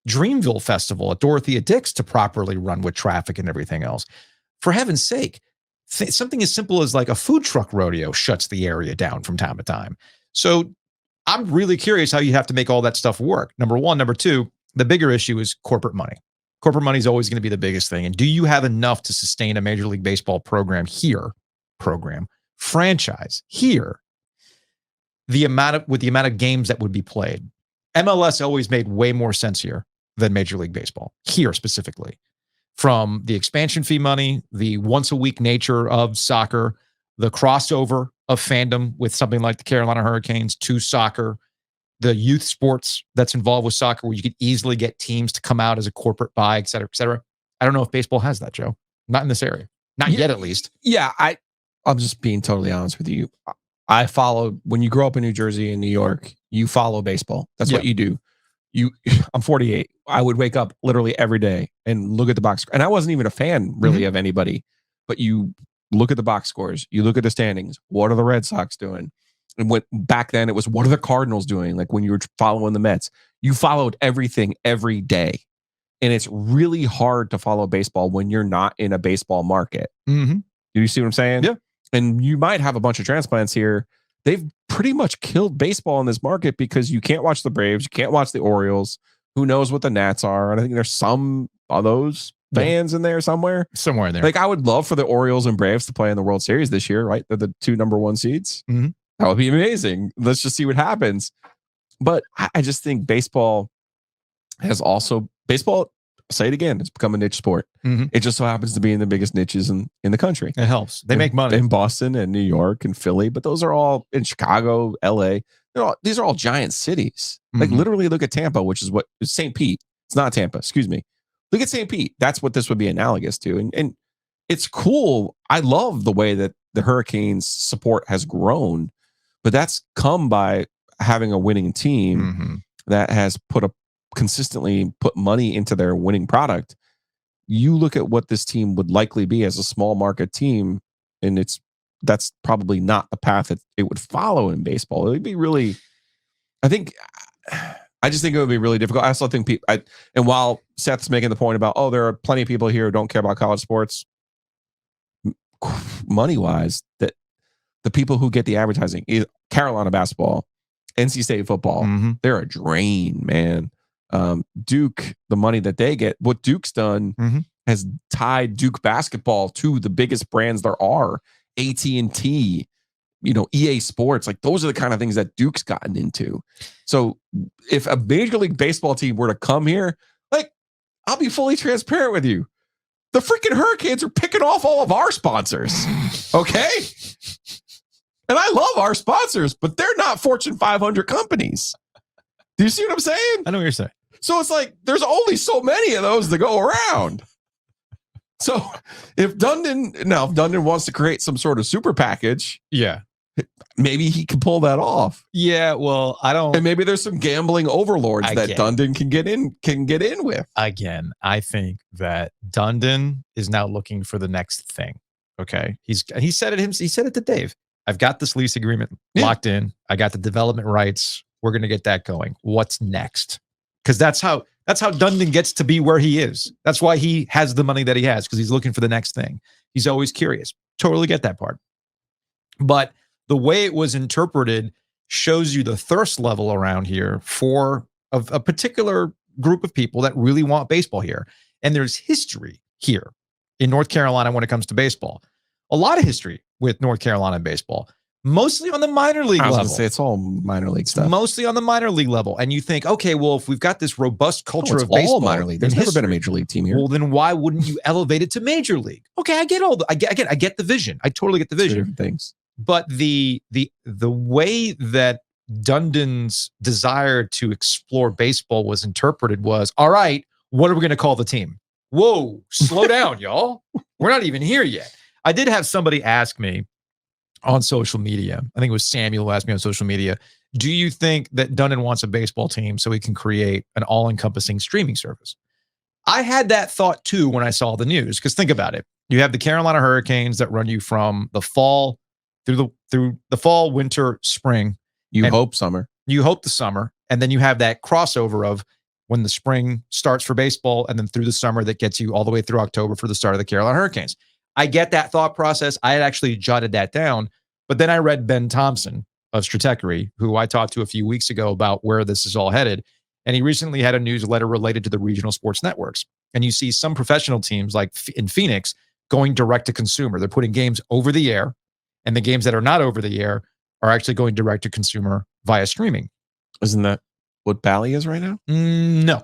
Dreamville Festival at Dorothea Dix to properly run with traffic and everything else. For heaven's sake, something as simple as like a food truck rodeo shuts the area down from time to time. So I'm really curious how you have to make all that stuff work. Number one. Number two, the bigger issue is corporate money. Corporate money is always going to be the biggest thing. And do you have enough to sustain a Major League Baseball franchise here? The amount of games that would be played. MLS always made way more sense here than Major League Baseball, here specifically. From the expansion fee money, the once a week nature of soccer, the crossover of fandom with something like the Carolina Hurricanes to soccer, the youth sports that's involved with soccer where you could easily get teams to come out as a corporate buy, et cetera, et cetera. I don't know if baseball has that, Joe. Not in this area. Not yet, at least. Yeah, I'm just being totally honest with you. I follow, when you grow up in New Jersey and New York, you follow baseball. That's what you do. I'm 48. I would wake up literally every day and look at the box score. And I wasn't even a fan really of anybody, but you look at the box scores, you look at the standings. What are the Red Sox doing? And back then it was, what are the Cardinals doing? Like when you were following the Mets, you followed everything every day. And it's really hard to follow baseball when you're not in a baseball market. Mm-hmm. Do you see what I'm saying? Yeah. And you might have a bunch of transplants here. They've pretty much killed baseball in this market because you can't watch the Braves. You can't watch the Orioles. Who knows what the Nats are? And I think there's some of those fans in there somewhere. Somewhere in there. Like I would love for the Orioles and Braves to play in the World Series this year, right? They're the 2 number 1 seeds. Mm-hmm. That would be amazing. Let's just see what happens. But I just think baseball has also, I'll say it again, it's become a niche sport. Mm-hmm. It just so happens to be in the biggest niches in the country. It helps. They make money. In Boston and New York and Philly, but those are all in Chicago, LA. These are all giant cities. Like literally look at Tampa, which is what St. Pete. It's not Tampa, excuse me. Look at St. Pete. That's what this would be analogous to. And it's cool. I love the way that the Hurricanes support has grown, but that's come by having a winning team that has consistently put money into their winning product. You look at what this team would likely be as a small market team, and that's probably not the path that it would follow in baseball. It would be really, I just think it would be really difficult. I also think and while Seth's making the point about, there are plenty of people here who don't care about college sports, money wise, that the people who get the advertising is Carolina basketball, NC State football. They're a drain, man. Duke, the money that they get, what Duke's done has tied Duke basketball to the biggest brands there are. AT&T, EA Sports, like those are the kind of things that Duke's gotten into. So if a Major League Baseball team were to come here, like I'll be fully transparent with you, the freaking Hurricanes are picking off all of our sponsors. Okay. And I love our sponsors, but they're not Fortune 500 companies. Do you see what I'm saying? I know what you're saying. So it's like, there's only so many of those to go around. So if Dundon wants to create some sort of super package, Yeah. maybe he can pull that off. Yeah. Well, I don't. And maybe there's some gambling overlords that Dundon can get in with. Again, I think that Dundon is now looking for the next thing. Okay. He said it to Dave. I've got this lease agreement locked in. I got the development rights. We're going to get that going. What's next? Because that's how Dundon gets to be where he is. That's why he has the money that he has, because he's looking for the next thing. He's always curious. Totally get that part. But the way it was interpreted shows you the thirst level around here for a particular group of people that really want baseball here. And there's history here in North Carolina when it comes to baseball. A lot of history with North Carolina baseball, mostly on the minor league level. Say it's all minor league stuff. Mostly on the minor league level. And you think, okay, well, if we've got this robust culture of baseball, all minor league. There's never been a major league team here. Well, then why wouldn't you elevate it to major league? Okay, I get the vision. I totally get the vision. Two different things. But the way that Dundon's desire to explore baseball was interpreted was, all right, what are we going to call the team? Whoa, slow down, y'all. We're not even here yet. I did have somebody ask me on social media. I think it was Samuel who asked me on social media, do you think that Dundon wants a baseball team so he can create an all-encompassing streaming service? I had that thought too when I saw the news, because think about it. You have the Carolina Hurricanes that run you from the fall through the fall, winter, spring. You hope summer. You hope the summer. And then you have that crossover of when the spring starts for baseball and then through the summer that gets you all the way through October for the start of the Carolina Hurricanes. I get that thought process. I had actually jotted that down. But then I read Ben Thompson of Stratechery, who I talked to a few weeks ago about where this is all headed. And he recently had a newsletter related to the regional sports networks. And you see some professional teams like in Phoenix going direct to consumer. They're putting games over the air, and the games that are not over the air are actually going direct to consumer via streaming. Isn't that what Bally is right now? No.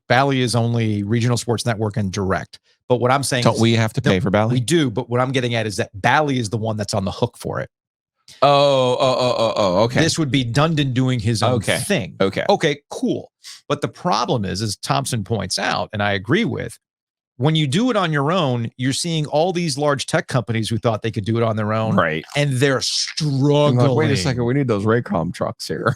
Bally is only regional sports network and direct. But what I'm saying Don't we have to pay for Bally? We do, but what I'm getting at is that Bally is the one that's on the hook for it. Oh, okay. This would be Dundon doing his own thing. Okay, cool. But the problem is, as Thompson points out, and I agree with, when you do it on your own, you're seeing all these large tech companies who thought they could do it on their own. Right. And they're struggling. Like, wait a second, we need those Raycom trucks here.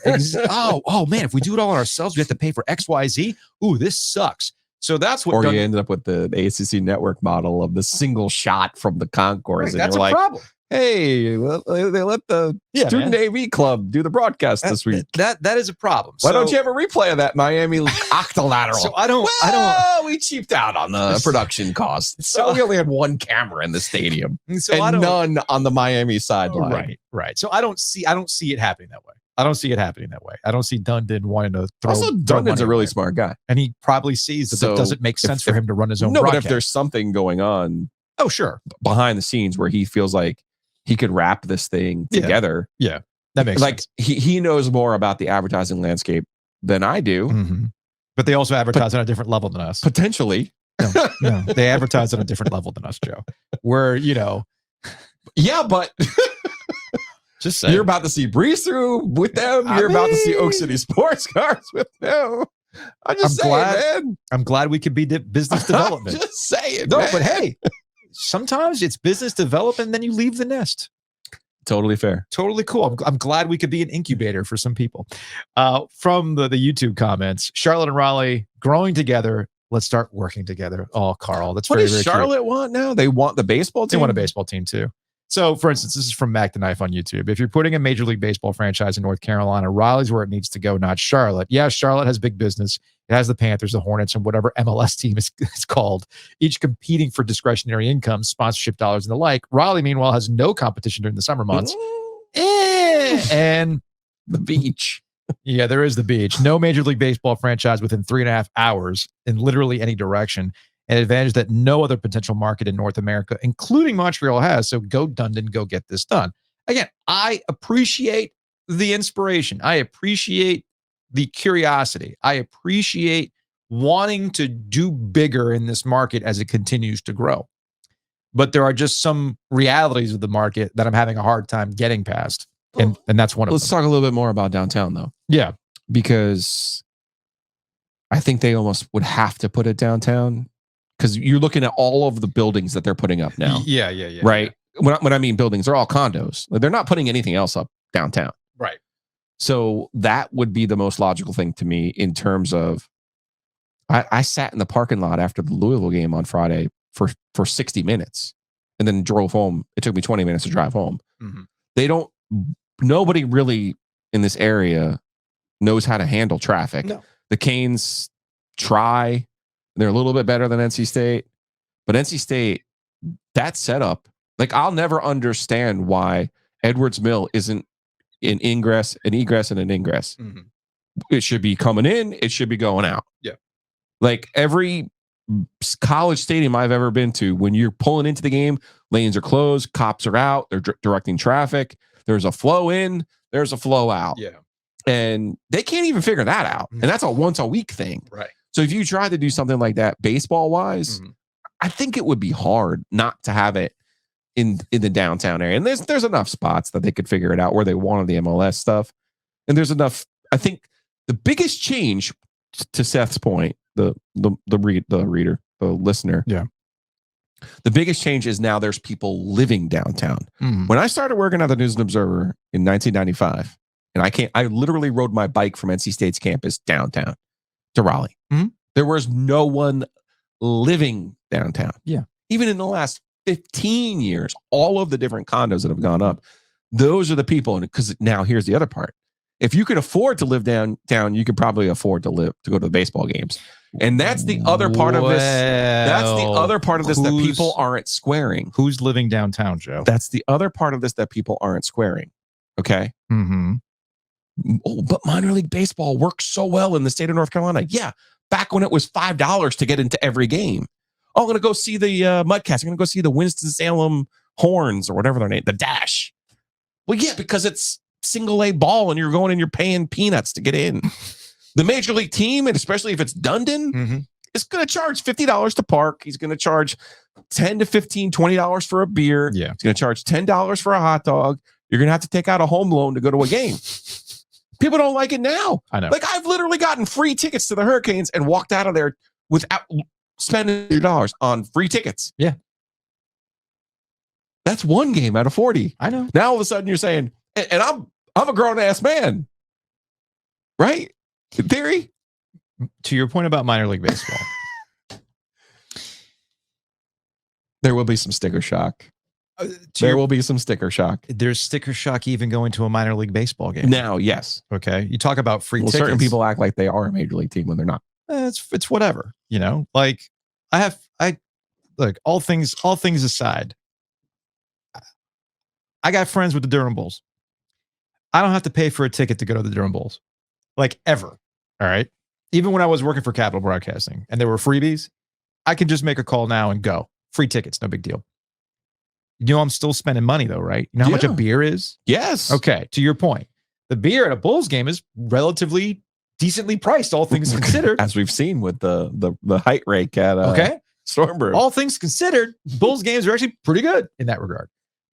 oh man, if we do it all ourselves, we have to pay for XYZ. Ooh, this sucks. So that's what. Or you ended up with the ACC network model of the single shot from the concourse. Right, and that's you're a problem. Hey, they let the student AV club do the broadcast this week. That is a problem. Why don't you have a replay of that Miami octolateral? So we cheaped out on the production costs. So we only had one camera in the stadium, and none on the Miami sideline. Right. So I don't see it happening that way. I don't see Dundon wanting to throw. Also, Dundon's a really smart guy, and he probably sees that it doesn't make sense for him to run his own. No, broadcast. but if there's something going on, sure, behind the scenes where he feels like he could wrap this thing together. Yeah, that makes sense. He knows more about the advertising landscape than I do. Mm-hmm. But they also advertise on a different level than us. Potentially. No, they advertise on a different level than us, Joe. Where, yeah, but just saying. You're about to see Breeze Through with them. You're about to see Oak City Sports Cars with them. I'm saying, man. I'm glad we could be business development. I'm just saying. No, man. but hey, sometimes it's business development, and then you leave the nest. Totally fair. Totally cool. I'm glad we could be an incubator for some people. From the YouTube comments, Charlotte and Raleigh growing together. Let's start working together. Oh, Carl, that's what very, does very Charlotte cute. want now? They want the baseball team? They want a baseball team too. So, for instance, this is from Mac the Knife on YouTube. If you're putting a Major League Baseball franchise in North Carolina, Raleigh's where it needs to go, not Charlotte. Yeah, Charlotte has big business. It has the Panthers, the Hornets, and whatever MLS team is called, each competing for discretionary income, sponsorship dollars, and the like. Raleigh, meanwhile, has no competition during the summer months. And the beach. Yeah, there is the beach. No Major League Baseball franchise within 3.5 hours in literally any direction. An advantage that no other potential market in North America, including Montreal, has. So go Dundon, go get this done. Again, I appreciate the inspiration. I appreciate the curiosity. I appreciate wanting to do bigger in this market as it continues to grow. But there are just some realities of the market that I'm having a hard time getting past. And that's one of them. Let's talk a little bit more about downtown, though. Yeah. Because I think they almost would have to put it downtown because you're looking at all of the buildings that they're putting up now. Yeah. Right. When I mean buildings, they're all condos. They're not putting anything else up downtown. Right. So that would be the most logical thing to me in terms of, I sat in the parking lot after the Louisville game on Friday for 60 minutes and then drove home. It took me 20 minutes to drive home. Nobody really in this area knows how to handle traffic. No. The Canes try. They're a little bit better than NC State. But NC State, that setup, like I'll never understand why Edwards Mill isn't an egress, and an ingress. It should be coming in. It should be going out. Yeah. Like every college stadium I've ever been to, when you're pulling into the game, lanes are closed, cops are out, they're directing traffic. There's a flow in, there's a flow out. Yeah. And they can't even figure that out. And that's a once a week thing. Right. So if you try to do something like that baseball wise, I think it would be hard not to have it in the downtown area. And there's enough spots that they could figure it out where they wanted the MLS stuff. And there's enough. I think the biggest change, to Seth's point, the listener. Yeah. The biggest change is now there's people living downtown. When I started working at the News and Observer in 1995, and I literally rode my bike from NC State's campus downtown to Raleigh. There was no one living downtown. Yeah. Even in the last 15 years, all of the different condos that have gone up, those are the people. And because now here's the other part. If you could afford to live downtown, you could probably afford to go to the baseball games. And that's the other part of this. That's the other part of this that people aren't squaring. Who's living downtown, Joe? That's the other part of this that people aren't squaring. Okay. Oh, but minor league baseball works so well in the state of North Carolina. Yeah. Back when it was $5 to get into every game. Oh, I'm going to go see the Mudcats. I'm going to go see the Winston-Salem Horns or whatever their name, the Dash. Well, yeah, because it's single A ball and you're going and you're paying peanuts to get in. The major league team, and especially if it's Dundon, is going to charge $50 to park. He's going to charge $10 to $15, $20 for a beer. Yeah. He's going to charge $10 for a hot dog. You're going to have to take out a home loan to go to a game. People don't like it now. I know. Like I've literally gotten free tickets to the Hurricanes and walked out of there without spending $100 on free tickets. Yeah. That's one game out of 40. I know. Now all of a sudden you're saying, and I'm a grown ass man, right? In theory. To your point about minor league baseball, there will be some sticker shock. Will be some sticker shock. There's sticker shock even going to a minor league baseball game. Now, yes. Okay. You talk about free tickets. Certain people act like they are a major league team when they're not. It's whatever, you know. Like look, all things aside, I got friends with the Durham Bulls. I don't have to pay for a ticket to go to the Durham Bulls, like ever. All right. Even when I was working for Capital Broadcasting and there were freebies, I can just make a call now and go. Free tickets, no big deal. You know, I'm still spending money though, right? You know how much a beer is? Yes. Okay. To your point, the beer at a Bulls game is relatively decently priced, all things considered. As we've seen with the height rake at Stormbrew. All things considered, Bulls games are actually pretty good in that regard.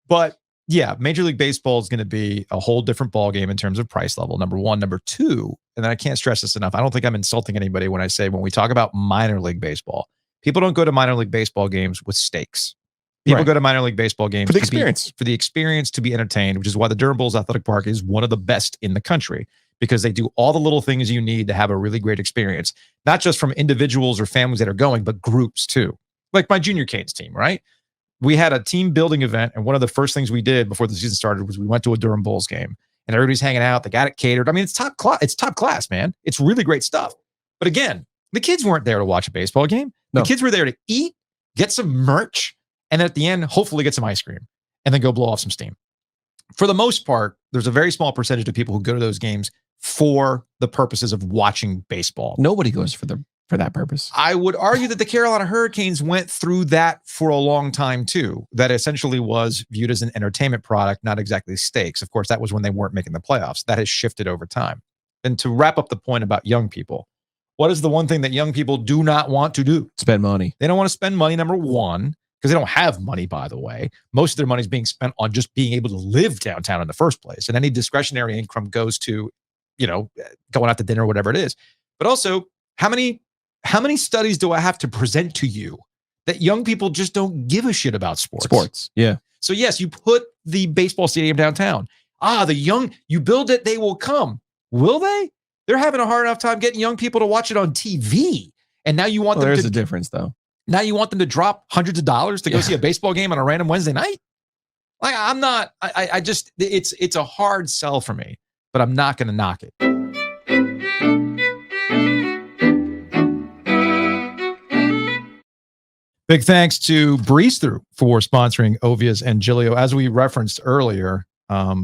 But yeah, Major League Baseball is going to be a whole different ball game in terms of price level. Number one. Number two, and I can't stress this enough. I don't think I'm insulting anybody when I say when we talk about minor league baseball, people don't go to minor league baseball games with stakes. People go to minor league baseball games for the experience. For the experience, to be entertained, which is why the Durham Bulls Athletic Park is one of the best in the country, because they do all the little things you need to have a really great experience, not just from individuals or families that are going, but groups too. Like my junior Canes team, right? We had a team building event, and one of the first things we did before the season started was we went to a Durham Bulls game, and everybody's hanging out. They got it catered. I mean, it's top class. It's top class, man. It's really great stuff. But again, the kids weren't there to watch a baseball game. The kids were there to eat, get some merch, and then at the end, hopefully get some ice cream and then go blow off some steam. For the most part, there's a very small percentage of people who go to those games for the purposes of watching baseball. Nobody goes for that purpose. I would argue that the Carolina Hurricanes went through that for a long time too. That essentially was viewed as an entertainment product, not exactly stakes. Of course, that was when they weren't making the playoffs. That has shifted over time. And to wrap up the point about young people, what is the one thing that young people do not want to do? Spend money. They don't want to spend money, number one, because they don't have money, by the way. Most of their money is being spent on just being able to live downtown in the first place. And any discretionary income goes to, you know, going out to dinner or whatever it is. But also, how many studies do I have to present to you that young people just don't give a shit about sports. Yeah. So yes, you put the baseball stadium downtown. The young, you build it, they will come. Will they? They're having a hard enough time getting young people to watch it on TV. And now you want them There's to a difference though. Now you want them to drop hundreds of dollars to go see a baseball game on a random Wednesday night? Like, I'm not, I just, it's a hard sell for me, but I'm not going to knock it. Big thanks to Breeze Through for sponsoring Ovias and Giglio. As we referenced earlier,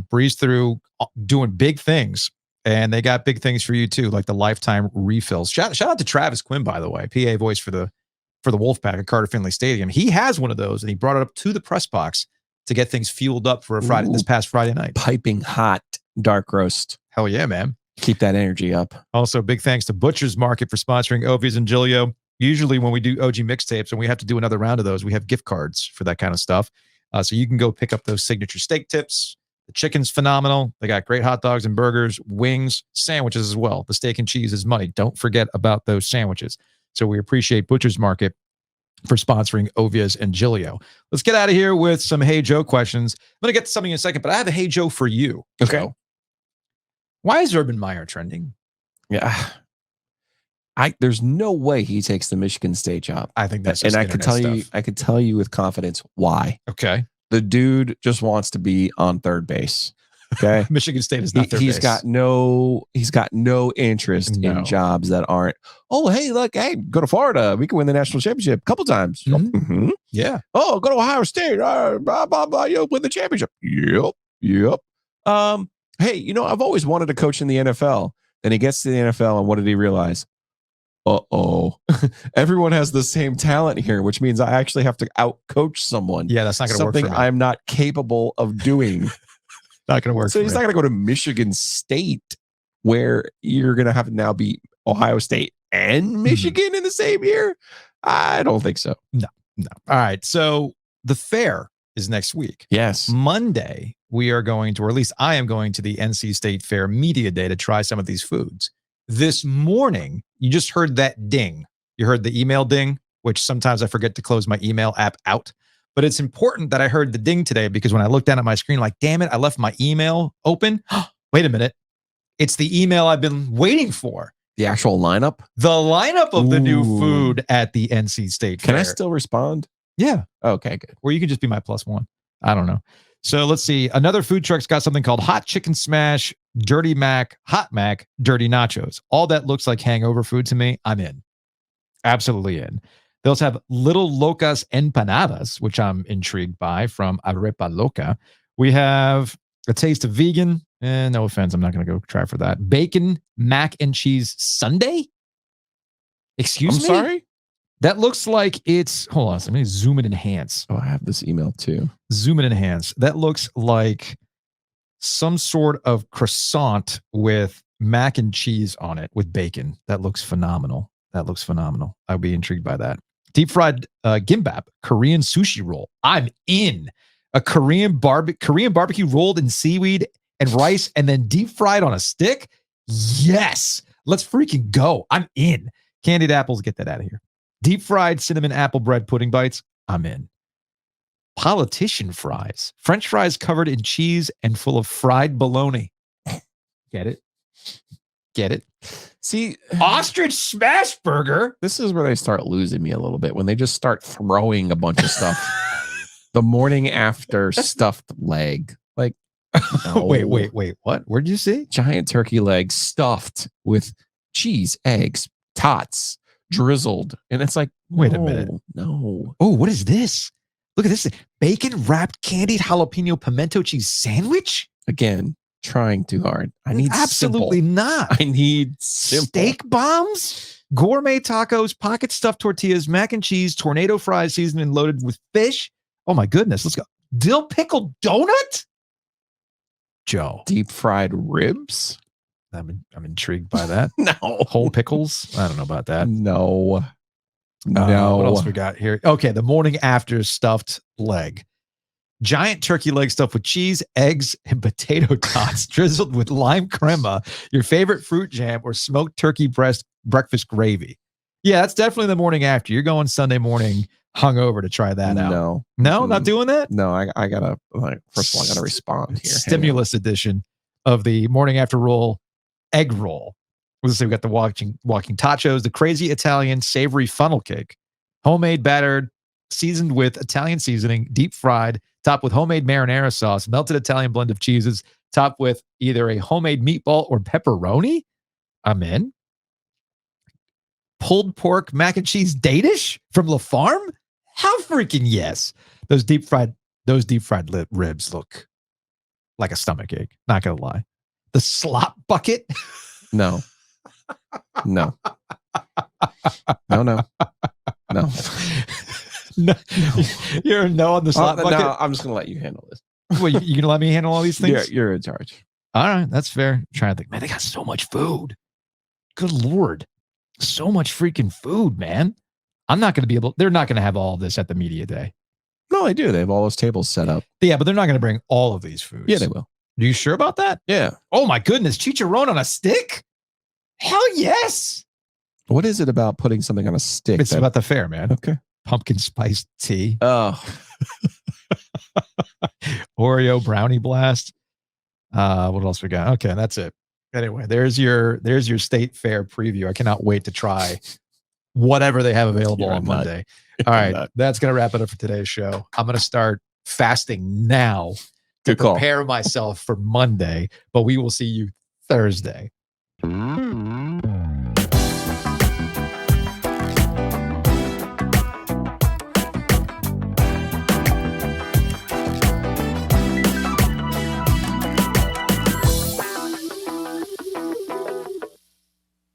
Breeze Through doing big things, and they got big things for you too, like the lifetime refills. Shout out to Travis Quinn, by the way, PA voice for the Wolfpack at Carter Finley Stadium. He has one of those, and he brought it up to the press box to get things fueled up for this past Friday night. Piping hot dark roast. Hell yeah, man. Keep that energy up. Also, big thanks to Butcher's Market for sponsoring Ovias and Giglio. Usually when we do OG mixtapes and we have to do another round of those, we have gift cards for that kind of stuff. So you can go pick up those signature steak tips. The chicken's phenomenal. They got great hot dogs and burgers, wings, sandwiches as well. The steak and cheese is money. Don't forget about those sandwiches. So we appreciate Butcher's Market for sponsoring Ovias and Giglio. Let's get out of here with some Hey Joe questions. I'm going to get to something in a second, but I have a Hey Joe for you. Okay. So, why is Urban Meyer trending? Yeah. There's no way he takes the Michigan State job. I think that's and just I could tell you with confidence why. Okay. The dude just wants to be on third base. Okay. Michigan State is not third base. He's got no interest in jobs that aren't, go to Florida. We can win the national championship a couple times. Mhm. Mm-hmm. Yeah. Oh, go to Ohio State. Blah, blah, blah. You'll win the championship. Yep. Hey, I've always wanted to coach in the NFL. Then he gets to the NFL, and what did he realize? Everyone has the same talent here, which means I actually have to out-coach someone. Yeah, that's not going to work for me. Something I'm not capable of doing. Not going to work. So he's not going to go to Michigan State, where you're going to have to now be Ohio State and Michigan in the same year. I don't think so. No. All right. So the fair is next week. Yes. Monday, we are going to, or at least I am going to the NC State Fair Media Day to try some of these foods. This morning, you just heard that ding. You heard the email ding, which sometimes I forget to close my email app out. But it's important that I heard the ding today because when I looked down at my screen, like, damn it, I left my email open. Wait a minute. It's the email I've been waiting for. The actual lineup? The lineup of the new food at the NC State Fair. Can I still respond? Yeah. Okay, good. Or you can just be my +1. I don't know. So let's see. Another food truck's got something called Hot Chicken Smash, Dirty Mac, Hot Mac, Dirty Nachos. All that looks like hangover food to me. I'm in. Absolutely in. They also have Little Locas Empanadas, which I'm intrigued by, from Arepa Loca. We have a taste of vegan. No offense, I'm not going to go try for that. Bacon, mac and cheese sundae? Excuse me? Sorry? That looks like it's, hold on, let me zoom and enhance. Oh, I have this email too. Zoom and enhance. That looks like some sort of croissant with mac and cheese on it with bacon. That looks phenomenal. I'd be intrigued by that. Deep fried gimbap, Korean sushi roll. I'm in. A Korean barbecue rolled in seaweed and rice and then deep fried on a stick. Yes. Let's freaking go. I'm in. Candied apples, get that out of here. Deep fried cinnamon apple bread pudding bites. I'm in. Politician fries. French fries covered in cheese and full of fried bologna. Get it? See, Ostrich smash burger. This is where they start losing me a little bit when they just start throwing a bunch of stuff. The morning after stuffed leg. Like, no. Wait. What? Where did you see? Giant turkey leg stuffed with cheese, eggs, tots, drizzled. And it's like, wait a minute. No. Oh, what is this? Look at this. Bacon wrapped candied jalapeno pimento cheese sandwich? Again, trying too hard. I need absolutely simple. not. I need simple. Steak bombs, gourmet tacos, pocket stuffed tortillas, mac and cheese, tornado fries seasoned and loaded with fish. Oh my goodness. Let's go. Dill pickle donut? Joe. Deep fried ribs? I'm intrigued by that. No. Whole pickles? I don't know about that. No. What else we got here? Okay, the morning after stuffed leg. Giant turkey leg stuffed with cheese, eggs, and potato tots drizzled with lime crema, your favorite fruit jam, or smoked turkey breast breakfast gravy. Yeah, that's definitely the morning after. You're going Sunday morning hungover to try that out. No, No, not doing that? no. I gotta first of all, I gotta respond here. Hang on. Stimulus edition of the morning after roll egg roll. Let's say we got the walking tachos, the crazy Italian savory funnel cake, homemade battered, seasoned with Italian seasoning, deep fried, topped with homemade marinara sauce, melted Italian blend of cheeses, topped with either a homemade meatball or pepperoni. I'm in. Pulled pork mac and cheese Danish from La Farm. How freaking yes! Those deep fried ribs look like a stomach ache. Not gonna lie. The slop bucket. No. No. No. No, you're a no on the slop bucket. No, I'm just gonna let you handle this. Well, you gonna let me handle all these things? You're in charge. All right, that's fair. I'm trying to think, man, they got so much food. Good Lord. So much freaking food, man. I'm not going to be able, they're not going to have all of this at the media day. No, they do. They have all those tables set up. Yeah, but they're not going to bring all of these foods. Yeah, they will. Are you sure about that? Yeah. Oh my goodness. Chicharron on a stick? Hell yes. What is it about putting something on a stick? It's about the fair, man. Okay. Pumpkin spice tea. Oh. Oreo brownie blast. What else we got? Okay, that's it. Anyway, there's your state fair preview. I cannot wait to try whatever they have available You're on a nut. Monday. All right, that's going to wrap it up for today's show. I'm going to start fasting now to Good call. prepare myself for Monday, but we will see you Thursday.